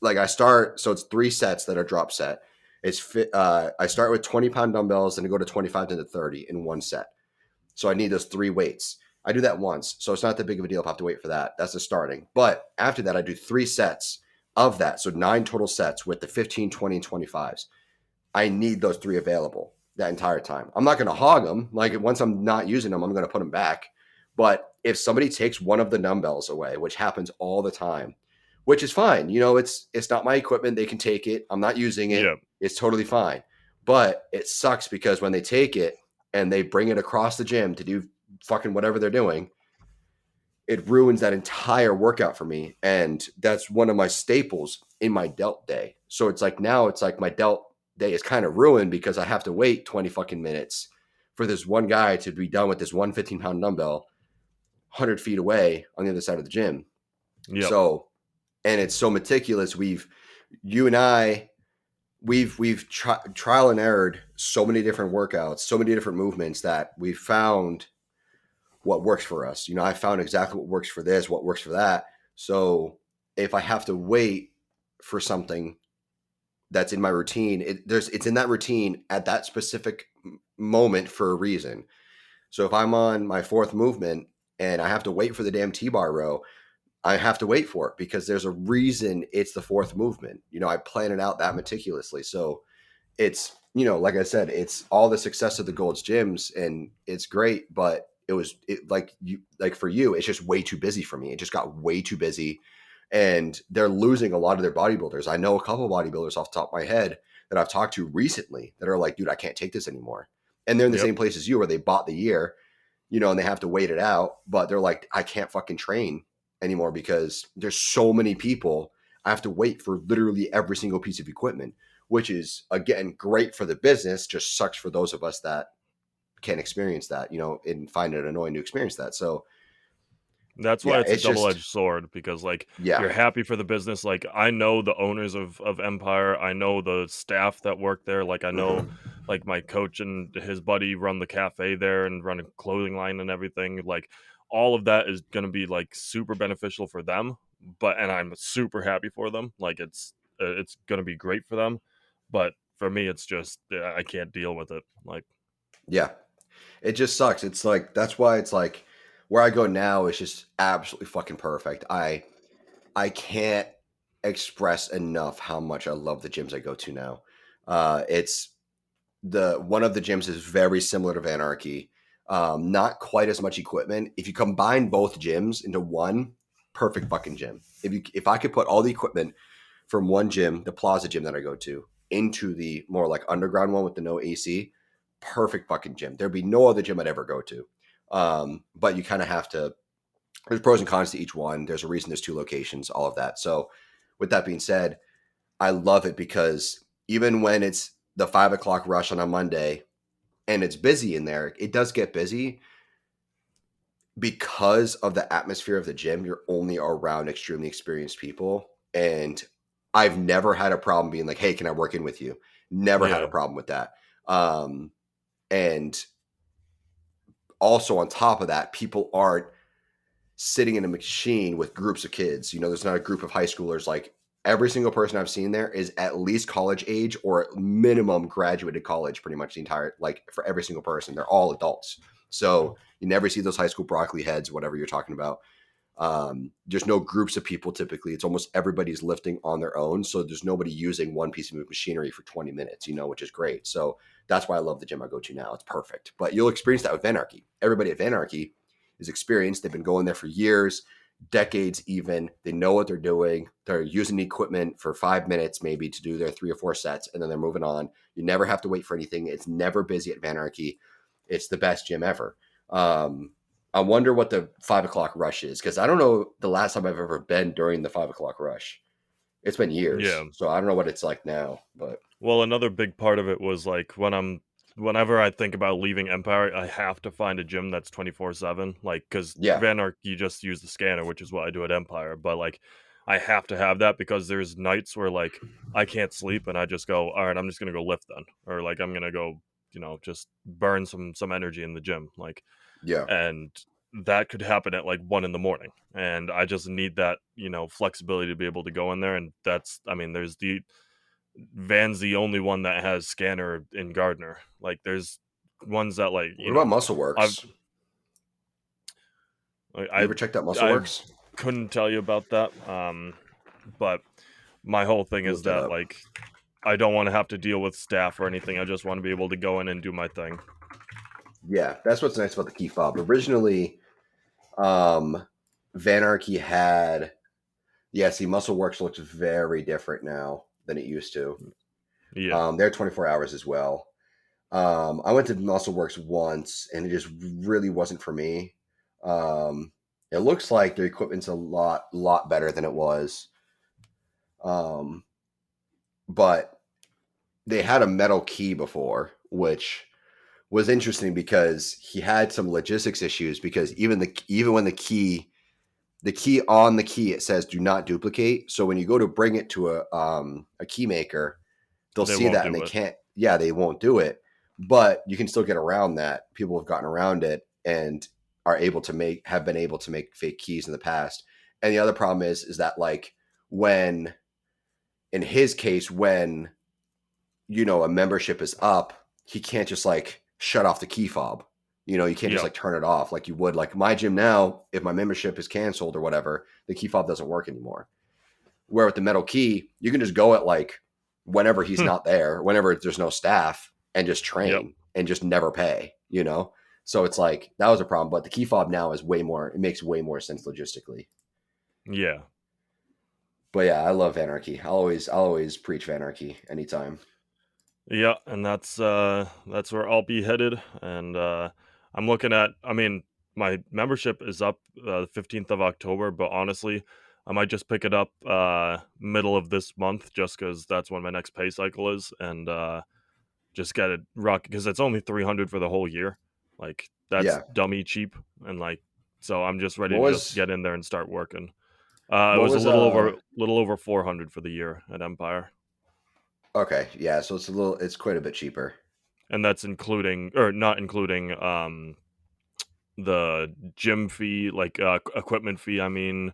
like I start so it's 3 sets that are drop set. I start with 20-pound dumbbells and I go to 25 to 30 in one set. So I need those 3 weights. I do that once, so it's not that big of a deal if I have to wait for that. That's the starting. But after that, I do 3 sets of that. So 9 total sets with the 15, 20, and 25s. I need those 3 available that entire time. I'm not going to hog them. Like once I'm not using them, I'm going to put them back. But if somebody takes one of the dumbbells away, which happens all the time, which is fine, it's not my equipment. They can take it. I'm not using it. Yeah. It's totally fine. But it sucks because when they take it and they bring it across the gym to do fucking whatever they're doing, it ruins that entire workout for me. And that's one of my staples in my delt day. So it's like now it's like my delt day is kind of ruined because I have to wait 20 fucking minutes for this one guy to be done with this 115-pound dumbbell 100 feet away on the other side of the gym. Yep. So, and it's so meticulous. You and I, we've trial and errored so many different workouts, so many different movements that we've found what works for us. I found exactly what works for this, what works for that. So if I have to wait for something that's in my routine, it's in that routine at that specific moment for a reason. So if I'm on my 4th movement and I have to wait for the damn T-bar row, I have to wait for it because there's a reason it's the 4th movement. I plan it out that meticulously. So it's, like I said, it's all the success of the Gold's gyms and it's great, but like for you, it's just way too busy for me. It just got way too busy and they're losing a lot of their bodybuilders. I know a couple of bodybuilders off the top of my head that I've talked to recently that are like, dude, I can't take this anymore. And they're in the Yep. same place as you where they bought the year, and they have to wait it out, but they're like, I can't fucking train anymore because there's so many people. I have to wait for literally every single piece of equipment, which is again great for the business, just sucks for those of us that can't experience that, and find it annoying to experience that. So That's why yeah, it's a it's just double-edged sword because, like, yeah. you're happy for the business. Like, I know the owners of Empire. I know the staff that work there. Like, I know, Mhm. like, my coach and his buddy run the cafe there and run a clothing line and everything. Like, all of that is gonna be, like, super beneficial for them, but and I'm super happy for them. Like it's gonna be great for them, but for me, it's just I can't deal with it. Like Yeah. It just sucks. It's like that's why it's like where I go now is just absolutely fucking perfect. I can't express enough how much I love the gyms I go to now. It's the one of the gyms is very similar to Vanarchy. Not quite as much equipment. If you combine both gyms into one, perfect fucking gym. If I could put all the equipment from one gym, the Plaza gym that I go to, into the more like underground one with the no AC, perfect fucking gym. There'd be no other gym I'd ever go to. But you kind of have to. There's pros and cons to each one. There's a reason there's two locations, all of that. So, with that being said, I love it because even when it's the 5 o'clock rush on a Monday and it's busy in there, it does get busy because of the atmosphere of the gym. You're only around extremely experienced people. And I've never had a problem being like, hey, can I work in with you? Never had a yeah, problem with that. And also on top of that, people aren't sitting in a machine with groups of kids. There's not a group of high schoolers. Like every single person I've seen there is at least college age or at minimum graduated college, pretty much the entire, like for every single person, they're all adults. So you never see those high school broccoli heads, whatever you're talking about. There's no groups of people typically. It's almost everybody's lifting on their own. So there's nobody using one piece of machinery for 20 minutes, which is great. So that's why I love the gym I go to now. It's perfect. But you'll experience that with Vanarchy. Everybody at Vanarchy is experienced. They've been going there for years, decades even. They know what they're doing. They're using the equipment for 5 minutes maybe to do their 3 or 4 sets, and then they're moving on. You never have to wait for anything. It's never busy at Vanarchy. It's the best gym ever. I wonder what the 5 o'clock rush is because I don't know the last time I've ever been during the 5 o'clock rush. It's been yeah. years, so I don't know what it's like now. But Well, another big part of it was like whenever I think about leaving Empire, I have to find a gym that's 24/7. Like, because yeah, Van Ark, you just use the scanner, which is what I do at Empire. But like, I have to have that because there's nights where like I can't sleep and I just go, all right, I'm just gonna go lift then, or like I'm gonna go, just burn some energy in the gym, like, yeah. and that could happen at like 1 in the morning, and I just need that flexibility to be able to go in there, and I mean, there's Van's the only one that has scanner in Gardner. Like there's ones that like, What about Muscle I've Works? You I ever checked out Muscle I Works? couldn't tell you about that. But my whole thing You is look that that up. like I don't want to have to deal with staff or anything. I just want to be able to go in and do my thing. Yeah, that's what's nice about the key fob. Originally, um, Vanarchy had. Yeah, see, Muscle Works looks very different now than it used to. Yeah. They're 24 hours as well. I went to Muscle Works once, and it just really wasn't for me. It looks like their equipment's a lot better than it was. Um, but they had a metal key before, which was interesting because he had some logistics issues because even when the key on the key it says do not duplicate. So when you go to bring it to a key maker, they'll They see won't that and do they it. can't. Yeah, they won't do it, but you can still get around that. People have gotten around it and have been able to make fake keys in the past. And the other problem is that like when in his case when a membership is up, he can't just like shut off the key fob. You can't just Yeah. like turn it off like you would like my gym now. If my membership is canceled or whatever, the key fob doesn't work anymore. Where with the metal key, you can just go at like whenever he's not there, whenever there's no staff, and just Yep. train and just never pay. So it's like that was a problem. But the key fob now is way more, it makes way more sense logistically. Yeah. But yeah, I love Anarchy. I'll always preach Anarchy anytime. Yeah, and that's where I'll be headed, and I'm looking at. I mean, my membership is up the 15th of October, but honestly, I might just pick it up middle of this month, just because that's when my next pay cycle is, and just get it rock because it's only 300 for the whole year. Like that's Yeah. dummy cheap, and like so I'm just ready What to just was get in there and start working. It what was a was little over 400 for the year at Empire. okay, yeah, so it's quite a bit cheaper. And that's including or not including the gym fee, like equipment fee, I mean,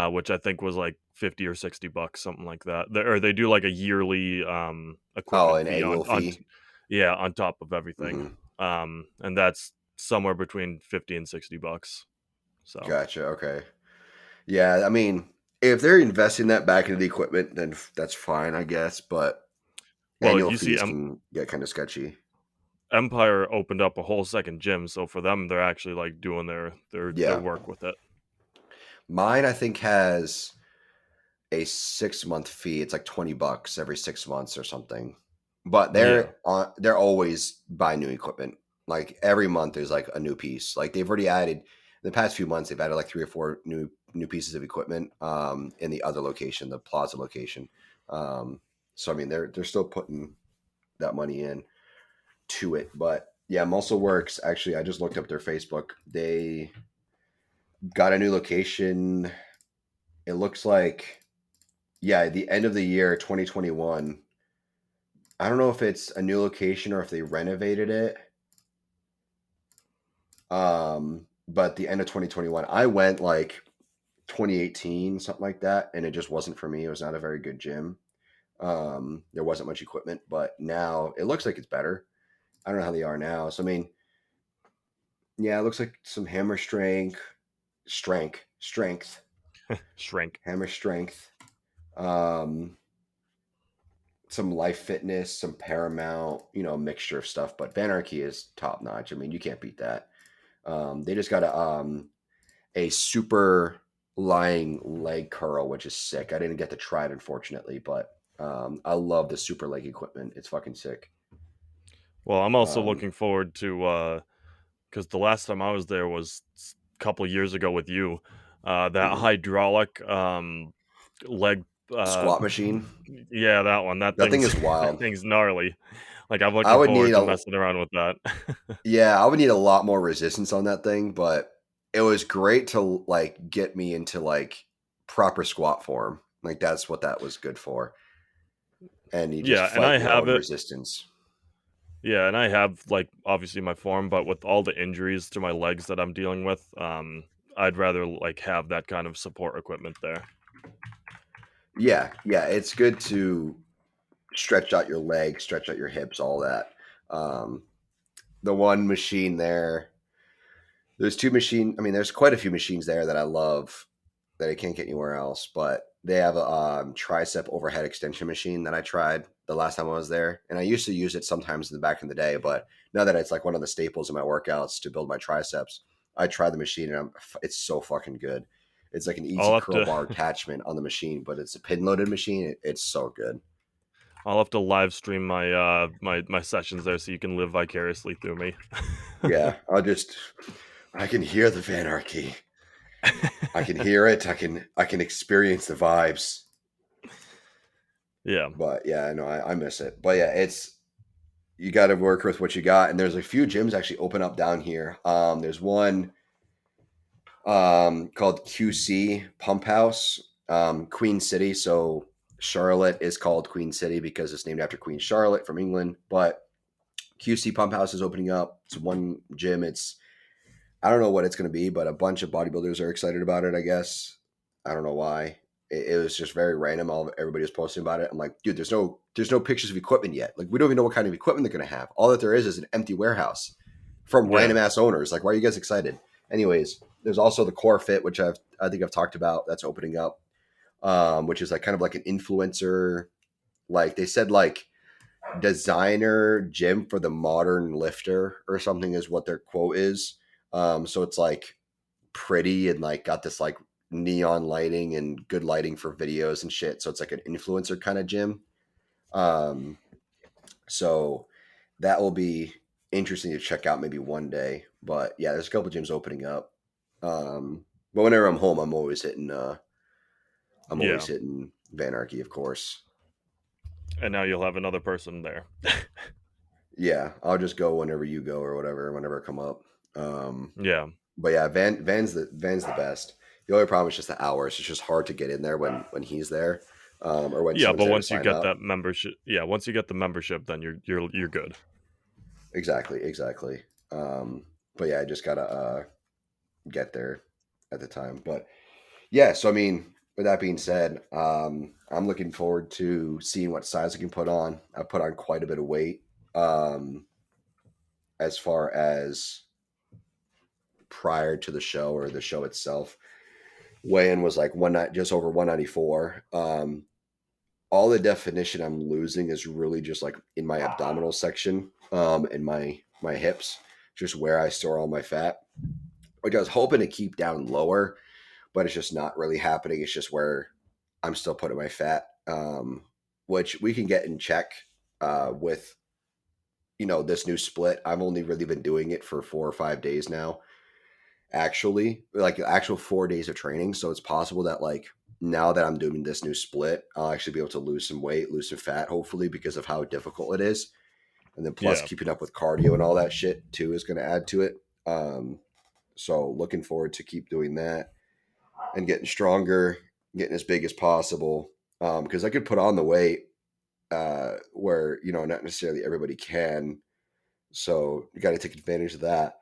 which I think was like 50 or $60, something like that. Or they do like a yearly Oh, equipment an fee annual on fee. yeah, on top of everything. Hmm. And that's somewhere between 50 and $60. So, Gotcha. Okay. Yeah, I mean, if they're investing that back into the equipment, then that's fine, I guess. But well, annual you see, fees can get kind of sketchy. Empire opened up a whole second gym, so for them, they're actually like doing their Yeah, work with it. mine I think has a 6 month fee. It's like $20 every 6 months or something. But Yeah, they're always buying new equipment. Like every month, there's like a new piece. Like they've already added in the past few months. They've added like 3 or 4 new pieces of equipment in the other location, the Plaza location. So I mean, they're still putting that money in to it. But yeah, Muscle Works. Actually, I just looked up their Facebook. They got a new location. It looks like, yeah, the end of the year 2021. I don't know if it's a new location or if they renovated it. But the end of 2021, I went like 2018, something like that, and it just wasn't for me. It was not a very good gym. There wasn't much equipment, but now it looks like it's better. I don't know how they are now. So I mean, yeah, it looks like some hammer strength, shrink. hammer strength. Um, some Life Fitness, some Paramount, a mixture of stuff. But Vanarchy is top notch. I mean, you can't beat that. They just got a super lying leg curl, which is sick. I didn't get to try it, unfortunately, but I love the super leg equipment. It's fucking sick. Well, I'm also Um, looking forward to because the last time I was there was a couple years ago with you. That mhm. hydraulic leg. Uh, Squat machine. yeah, that one. That That thing thing's is that wild. thing's gnarly. Like I'm I looking would need forward to a messing around with that. Yeah, I would need a lot more resistance on that thing, but it was great to like get me into like proper squat form. Like that's what that was good for. And you just Yeah, and I fight your have own it. resistance. Yeah, and I have like obviously my form, but with all the injuries to my legs that I'm dealing with, I'd rather like have that kind of support equipment there. Yeah, yeah, it's good to stretch out your legs, stretch out your hips, all that. Um, the one machine there, there's two machine. I mean, there's quite a few machines there that I love that I can't get anywhere else. But they have a tricep overhead extension machine that I tried the last time I was there, and I used to use it sometimes in the back in the day. But now that it's like one of the staples in my workouts to build my triceps, I tried the machine, and it's so fucking good. It's like an easy I'll have curl to bar attachment on the machine, but it's a pin loaded machine. It's so good. I'll have to live stream my sessions there so you can live vicariously through me. Yeah, I can hear the Vanarchy. I can hear it. I can experience the vibes. Yeah. But yeah, no, I miss it. But yeah, it's you got to work with what you got. And there's a few gyms actually open up down here. There's one called QC Pump House, Queen City. So Charlotte is called Queen City because it's named after Queen Charlotte from England. But QC Pump House is opening up. It's one gym. I don't know what it's going to be, but a bunch of bodybuilders are excited about it, I guess. I don't know why. It was just very random. Everybody was posting about it. I'm like, dude, there's no pictures of equipment yet. Like, we don't even know what kind of equipment they're going to have. All that there is an empty warehouse from Yeah. random ass owners. Like, why are you guys excited? Anyways, there's also the Core Fit, which I think I've talked about. That's opening up, which is like kind of like an influencer. Like they said, like designer gym for the modern lifter or something is what their quote is. So it's like pretty and like got this like neon lighting and good lighting for videos and shit. So it's like an influencer kind of gym. Um, so that will be interesting to check out maybe one day. But yeah, there's a couple gyms opening up. But whenever I'm home, I'm always Yeah. hitting Vanarchy, of course. And now you'll have another person there. Yeah, I'll just go whenever you go or whatever, whenever I come up. Um, Yeah. but yeah, Van's the best. The only problem is just the hours. It's just hard to get in there when he's there, or when Yeah, someone's but there to once you sign get up. that membership, yeah, once you get the membership, then you're good. Exactly. But yeah, I just gotta get there at the time. But Yeah, so I mean, with that being said, I'm looking forward to seeing what size I can put on. I put on quite a bit of weight. Um, as far as prior to the show or the show itself, weigh-in was like just over 194. All the definition I'm losing is really just like in my abdominal section, and my hips, just where I store all my fat, which I was hoping to keep down lower, but it's just not really happening. It's just where I'm still putting my fat, which we can get in check with this new split. I've only really been doing it for 4 or 5 days now, actually, like actual 4 days of training. So it's possible that like now that I'm doing this new split, I'll actually be able to lose some weight, lose some fat, hopefully, because of how difficult it is. And then plus Yeah. keeping up with cardio and all that shit too is going to add to it. So looking forward to keep doing that and getting stronger, getting as big as possible. Because I could put on the weight where not necessarily everybody can. So you got to take advantage of that,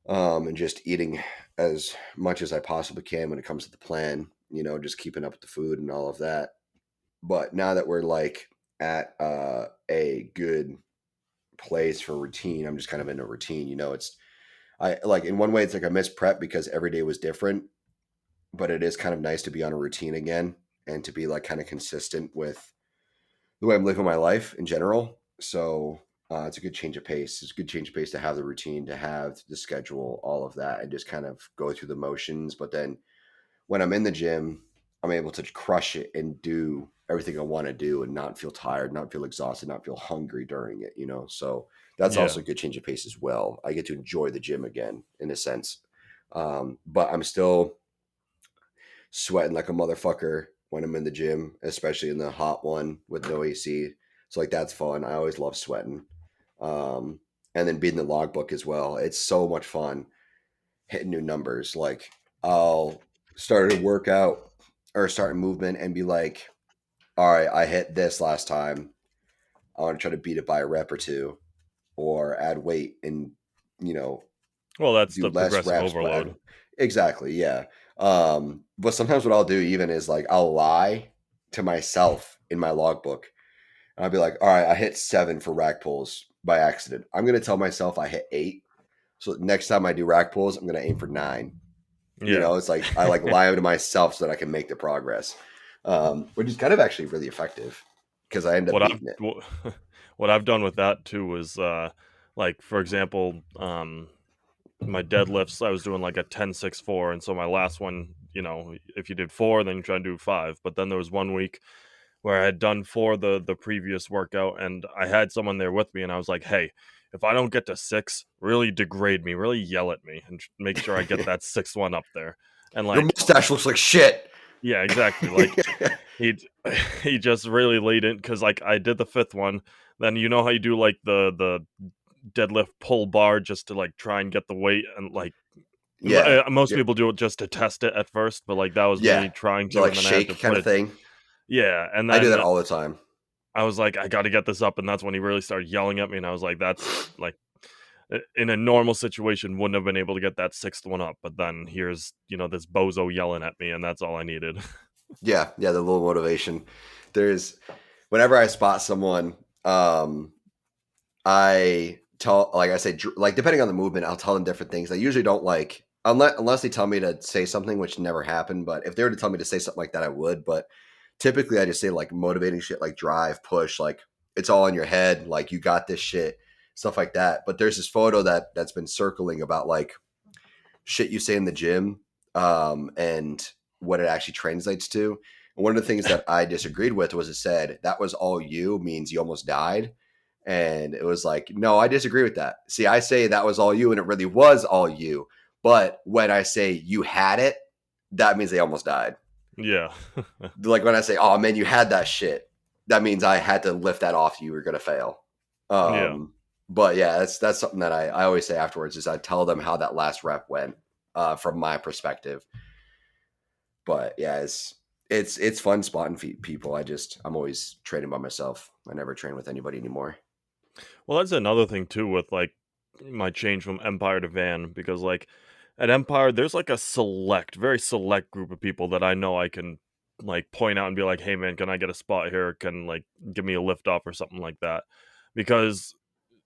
and just eating as much as I possibly can when it comes to the plan. Just keeping up with the food and all of that. But now that we're like at a good place for routine, I'm just kind of in a routine. It's I like in one way it's like I miss prep because every day was different, but it is kind of nice to be on a routine again and to be like kind of consistent with the way I'm living my life in general. So it's a good change of pace. It's a good change of pace to have the routine, to have the schedule, all of that, and just kind of go through the motions. But then when I'm in the gym, I'm able to crush it and do everything I want to do and not feel tired, not feel exhausted, not feel hungry during it. So that's Yeah. also a good change of pace as well. I get to enjoy the gym again in a sense. But I'm still sweating like a motherfucker when I'm in the gym, especially in the hot one with no AC. So like that's fun. I always love sweating. Um, and then beating the logbook as well. It's so much fun hitting new numbers. Like I'll start a workout or start a movement and be like, all right, I hit this last time. I want to try to beat it by a rep or two, or add weight and you know Well, that's do the less progressive reps, but overload. exactly, yeah. But sometimes what I'll do even is like I'll lie to myself in my logbook. And I'll be like, all right, I hit 7 for rack pulls by accident. I'm gonna tell myself I hit 8. So next time I do rack pulls, I'm gonna aim for 9. Yeah. It's like I like lie to myself so that I can make the progress, which is kind of actually really effective because I end up What I've beating it. wh what I've done with that too is, like, for example, my deadlifts, I was doing like a 10-6-4, and so my last one, if you did 4, then you try and do 5, but then there was one week where I had done 4 the previous workout, and I had someone there with me, and I was like, "Hey, if I don't get to 6, really degrade me, really yell at me, and make sure I get that 6th one up there." And, Your like, mustache looks like shit. yeah, exactly, like, he he just really laid in because, like, I did the 5th one, then you know how you do, like, the deadlift pull bar just to, like, try and get the weight and, like, Yeah, most yep, people do it just to test it at first, but, like, that was yeah. me trying The to, like and then I had to shake kind put of it. thing. Yeah, and I do that then all the time. I was like, "I gotta get this up," and that's when he really started yelling at me, and I was like, "That's, like, in a normal situation, wouldn't have been able to get that 6th one up, but then here's, this bozo yelling at me, and that's all I needed." Yeah, yeah. The little motivation. There's whenever I spot someone, I tell like I say like depending on the movement, I'll tell them different things. I usually don't like unless they tell me to say something, which never happened. But if they were to tell me to say something like that, I would. But typically, I just say like motivating shit, like drive, push, like it's all in your head, like you got this shit, stuff like that. But there's this photo that's been circling about like shit you say in the gym, and what it actually translates to. And one of the things that I disagreed with was it said that was all you means you almost died. And it was like, no, I disagree with that. See, I say that was all you, and it really was all you. But when I say you had it, that means they almost died. Yeah. Like when I say, oh man, you had that shit, that means I had to lift that off you. Were gonna fail. Yeah. Um, but yeah, that's something that I always say afterwards is I tell them how that last rep went, from my perspective. But yeah, it's fun spotting people. I'm always training by myself. I never train with anybody anymore. Well, that's another thing too with, like, my change from Empire to Van because, like, at Empire, there's like a select, very select group of people that I know I can like point out and be like, "Hey man, can I get a spot here? Can like give me a lift off or something like that?" Because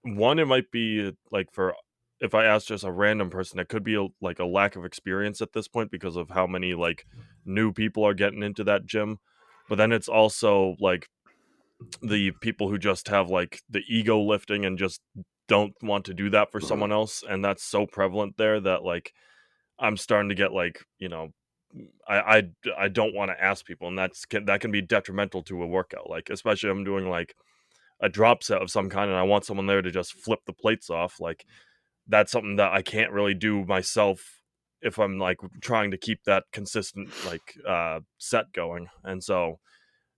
one, it might be like for if I ask just a random person, it could be like a lack of experience at this point because of how many like new people are getting into that gym. But then it's also like the people who just have like the ego lifting and just don't want to do that for someone else, and that's so prevalent there that like I'm starting to get like, I don't want to ask people, and that can be detrimental to a workout. Like especially if I'm doing like a drop set of some kind, and I want someone there to just flip the plates off. Like that's something that I can't really do myself if I'm like trying to keep that consistent like set going, and so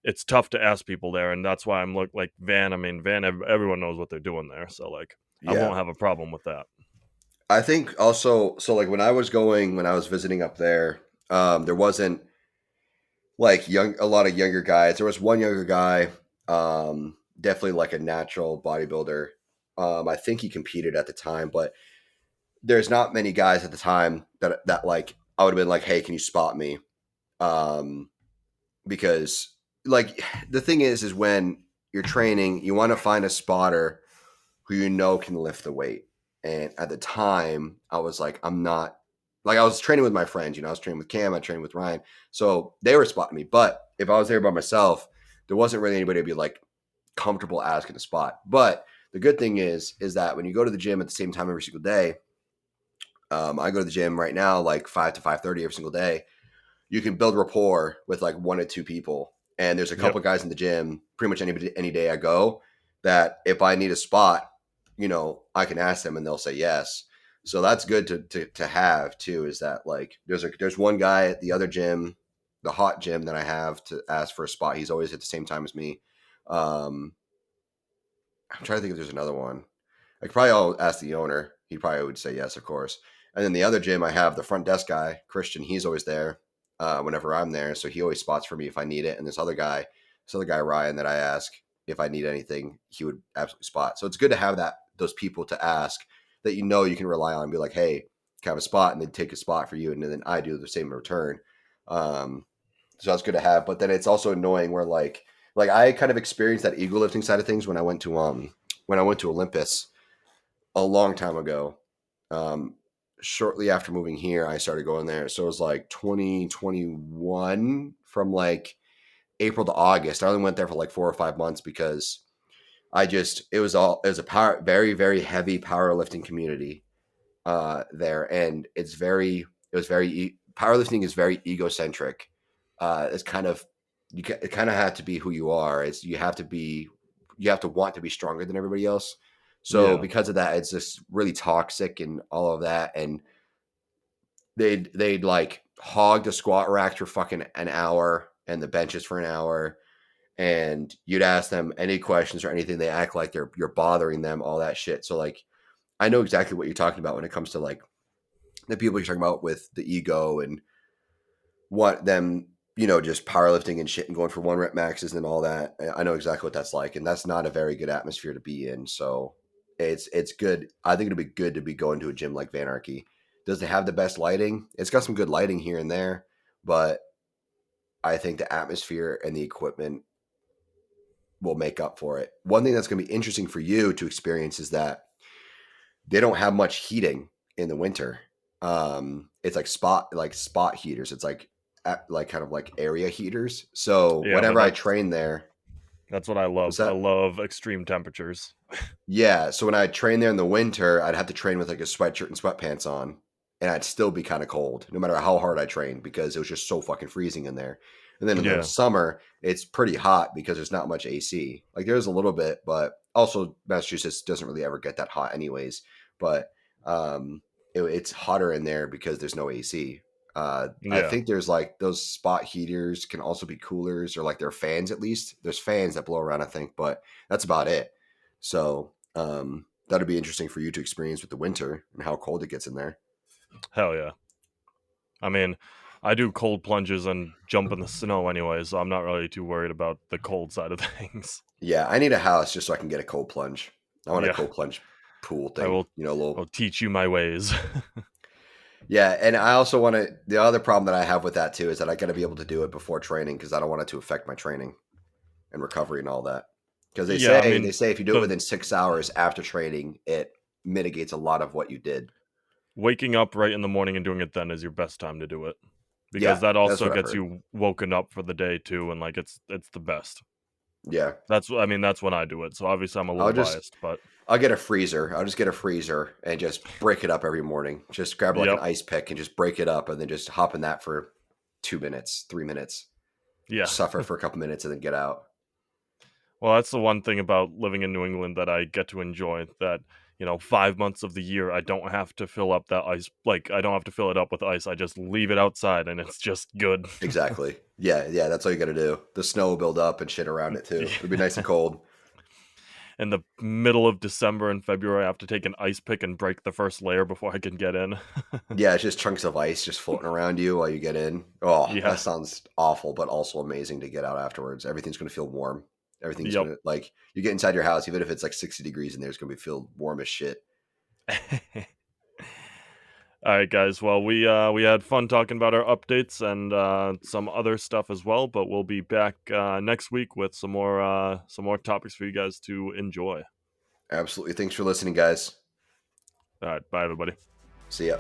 it's tough to ask people there, and that's why I'm like Van. I mean, Van. Everyone knows what they're doing there, so like I Yeah. won't have a problem with that. I think also, so like when I was visiting up there, there wasn't like a lot of younger guys. There was one younger guy, definitely like a natural bodybuilder. I think he competed at the time, but there's not many guys at the time that like I would have been like, hey, can you spot me? Um, because like the thing is when you're training, you want to find a spotter who you know can lift the weight. And at the time, I was like, I'm not like I was training with my friends. I was training with Cam, I trained with Ryan, so they were spotting me. But if I was there by myself, there wasn't really anybody to be like comfortable asking a spot. But the good thing is that when you go to the gym at the same time every single day, I go to the gym right now like 5 to 5:30 every single day. You can build rapport with like one or two people. And there's a Yep. couple guys in the gym, pretty much any day I go, that if I need a spot, I can ask them and they'll say yes. So that's good to have too. Is that like there's one guy at the other gym, the hot gym that I have to ask for a spot. He's always at the same time as me. Um, I'm trying to think if there's another one. I could probably all ask the owner. He probably would say yes, of course. And then the other gym, I have the front desk guy, Christian. He's always there whenever I'm there, so he always spots for me if I need it. And this other guy Ryan, that I ask if I need anything, he would absolutely spot. So it's good to have those people to ask that you can rely on. And be like, hey, can I have a spot, and then take a spot for you, and then I do the same in return. Um, so that's good to have. But then it's also annoying where like I kind of experienced that ego lifting side of things when I went to Olympus a long time ago. Um, Shortly after moving here, I started going there. So it was like 2021 from like April to August. I only went there for like 4 or 5 months because it was a very, very heavy powerlifting community there. And powerlifting is very egocentric. It's kind of, it kind of have to be who you are. You have to want to be stronger than everybody else. So Yeah. because of that, it's just really toxic and all of that. And they'd like hog the squat rack for fucking an hour and the benches for an hour. And you'd ask them any questions or anything. They act like you're bothering them, all that shit. So like, I know exactly what you're talking about when it comes to like the people you're talking about with the ego and want them, just powerlifting and shit and going for one rep maxes and all that. I know exactly what that's like, and that's not a very good atmosphere to be in. So it's good. I think it'll be good to be going to a gym like Vanarchy. Does it have the best lighting? It's got some good lighting here and there, but I think the atmosphere and the equipment will make up for it. One thing that's going to be interesting for you to experience is that they don't have much heating in the winter. It's like spot heaters. It's like kind of like area heaters. So Yeah, but whenever I train there, that's what I was love. I that love extreme temperatures. yeah. So when I train there in the winter, I'd have to train with like a sweatshirt and sweatpants on, and I'd still be kind of cold, no matter how hard I trained, because it was just so fucking freezing in there. And then in the Yeah. summer, it's pretty hot because there's not much AC. Like there's a little bit, but also Massachusetts doesn't really ever get that hot, anyways. But um, it's hotter in there because there's no AC. I Yeah. think there's like those spot heaters can also be coolers, or like they're fans at least. There's fans that blow around, I think, but that's about it. So that'll be interesting for you to experience with the winter and how cold it gets in there. Hell yeah. I mean, I do cold plunges and jump in the snow anyway, so I'm not really too worried about the cold side of things. Yeah, I need a house just so I can get a cold plunge. I want a Yeah. cold plunge pool I thing, will a little. I'll teach you my ways. Yeah, and I also want to. The other problem that I have with that too is that I got to be able to do it before training because I don't want it to affect my training and recovery and all that. Because they Yeah, I say they mean, say if you do it the within 6 hours after training, it mitigates a lot of what you did. waking up right in the morning and doing it then is your best time to do it, because Yeah, that that's also what I've gets heard. you woken up for the day too, and like it's the best. Yeah, I mean, that's when I do it. So obviously I'm a I'll little just biased, but I'll get a freezer. I'll just get a freezer and just break it up every morning. Just grab like an yep, ice pick and just break it up, and then just hop in that for 2 minutes, 3 minutes. yeah. Suffer for a couple minutes and then get out. Well, that's the one thing about living in New England that I get to enjoy, that, 5 months of the year, I don't have to fill up that ice, like, I don't have to fill it up with ice, I just leave it outside, and it's just good. Exactly. Yeah, yeah. That's all you got to do. The snow will build up and shit around it too. It'll be nice and Yeah. cold. In the middle of December and February, I have to take an ice pick and break the first layer before I can get in. Yeah, it's just chunks of ice just floating around you while you get in. Oh, Yeah. that sounds awful, but also amazing to get out afterwards. Everything's going to feel warm. Everything's Yep. going to like you get inside your house, even if it's like 60 degrees in there, it's going to be feel warm as shit. Alright, guys, well, we had fun talking about our updates and, some other stuff as well, but we'll be back, next week with some more topics for you guys to enjoy. Absolutely. Thanks for listening, guys. Alright, bye, everybody. See ya.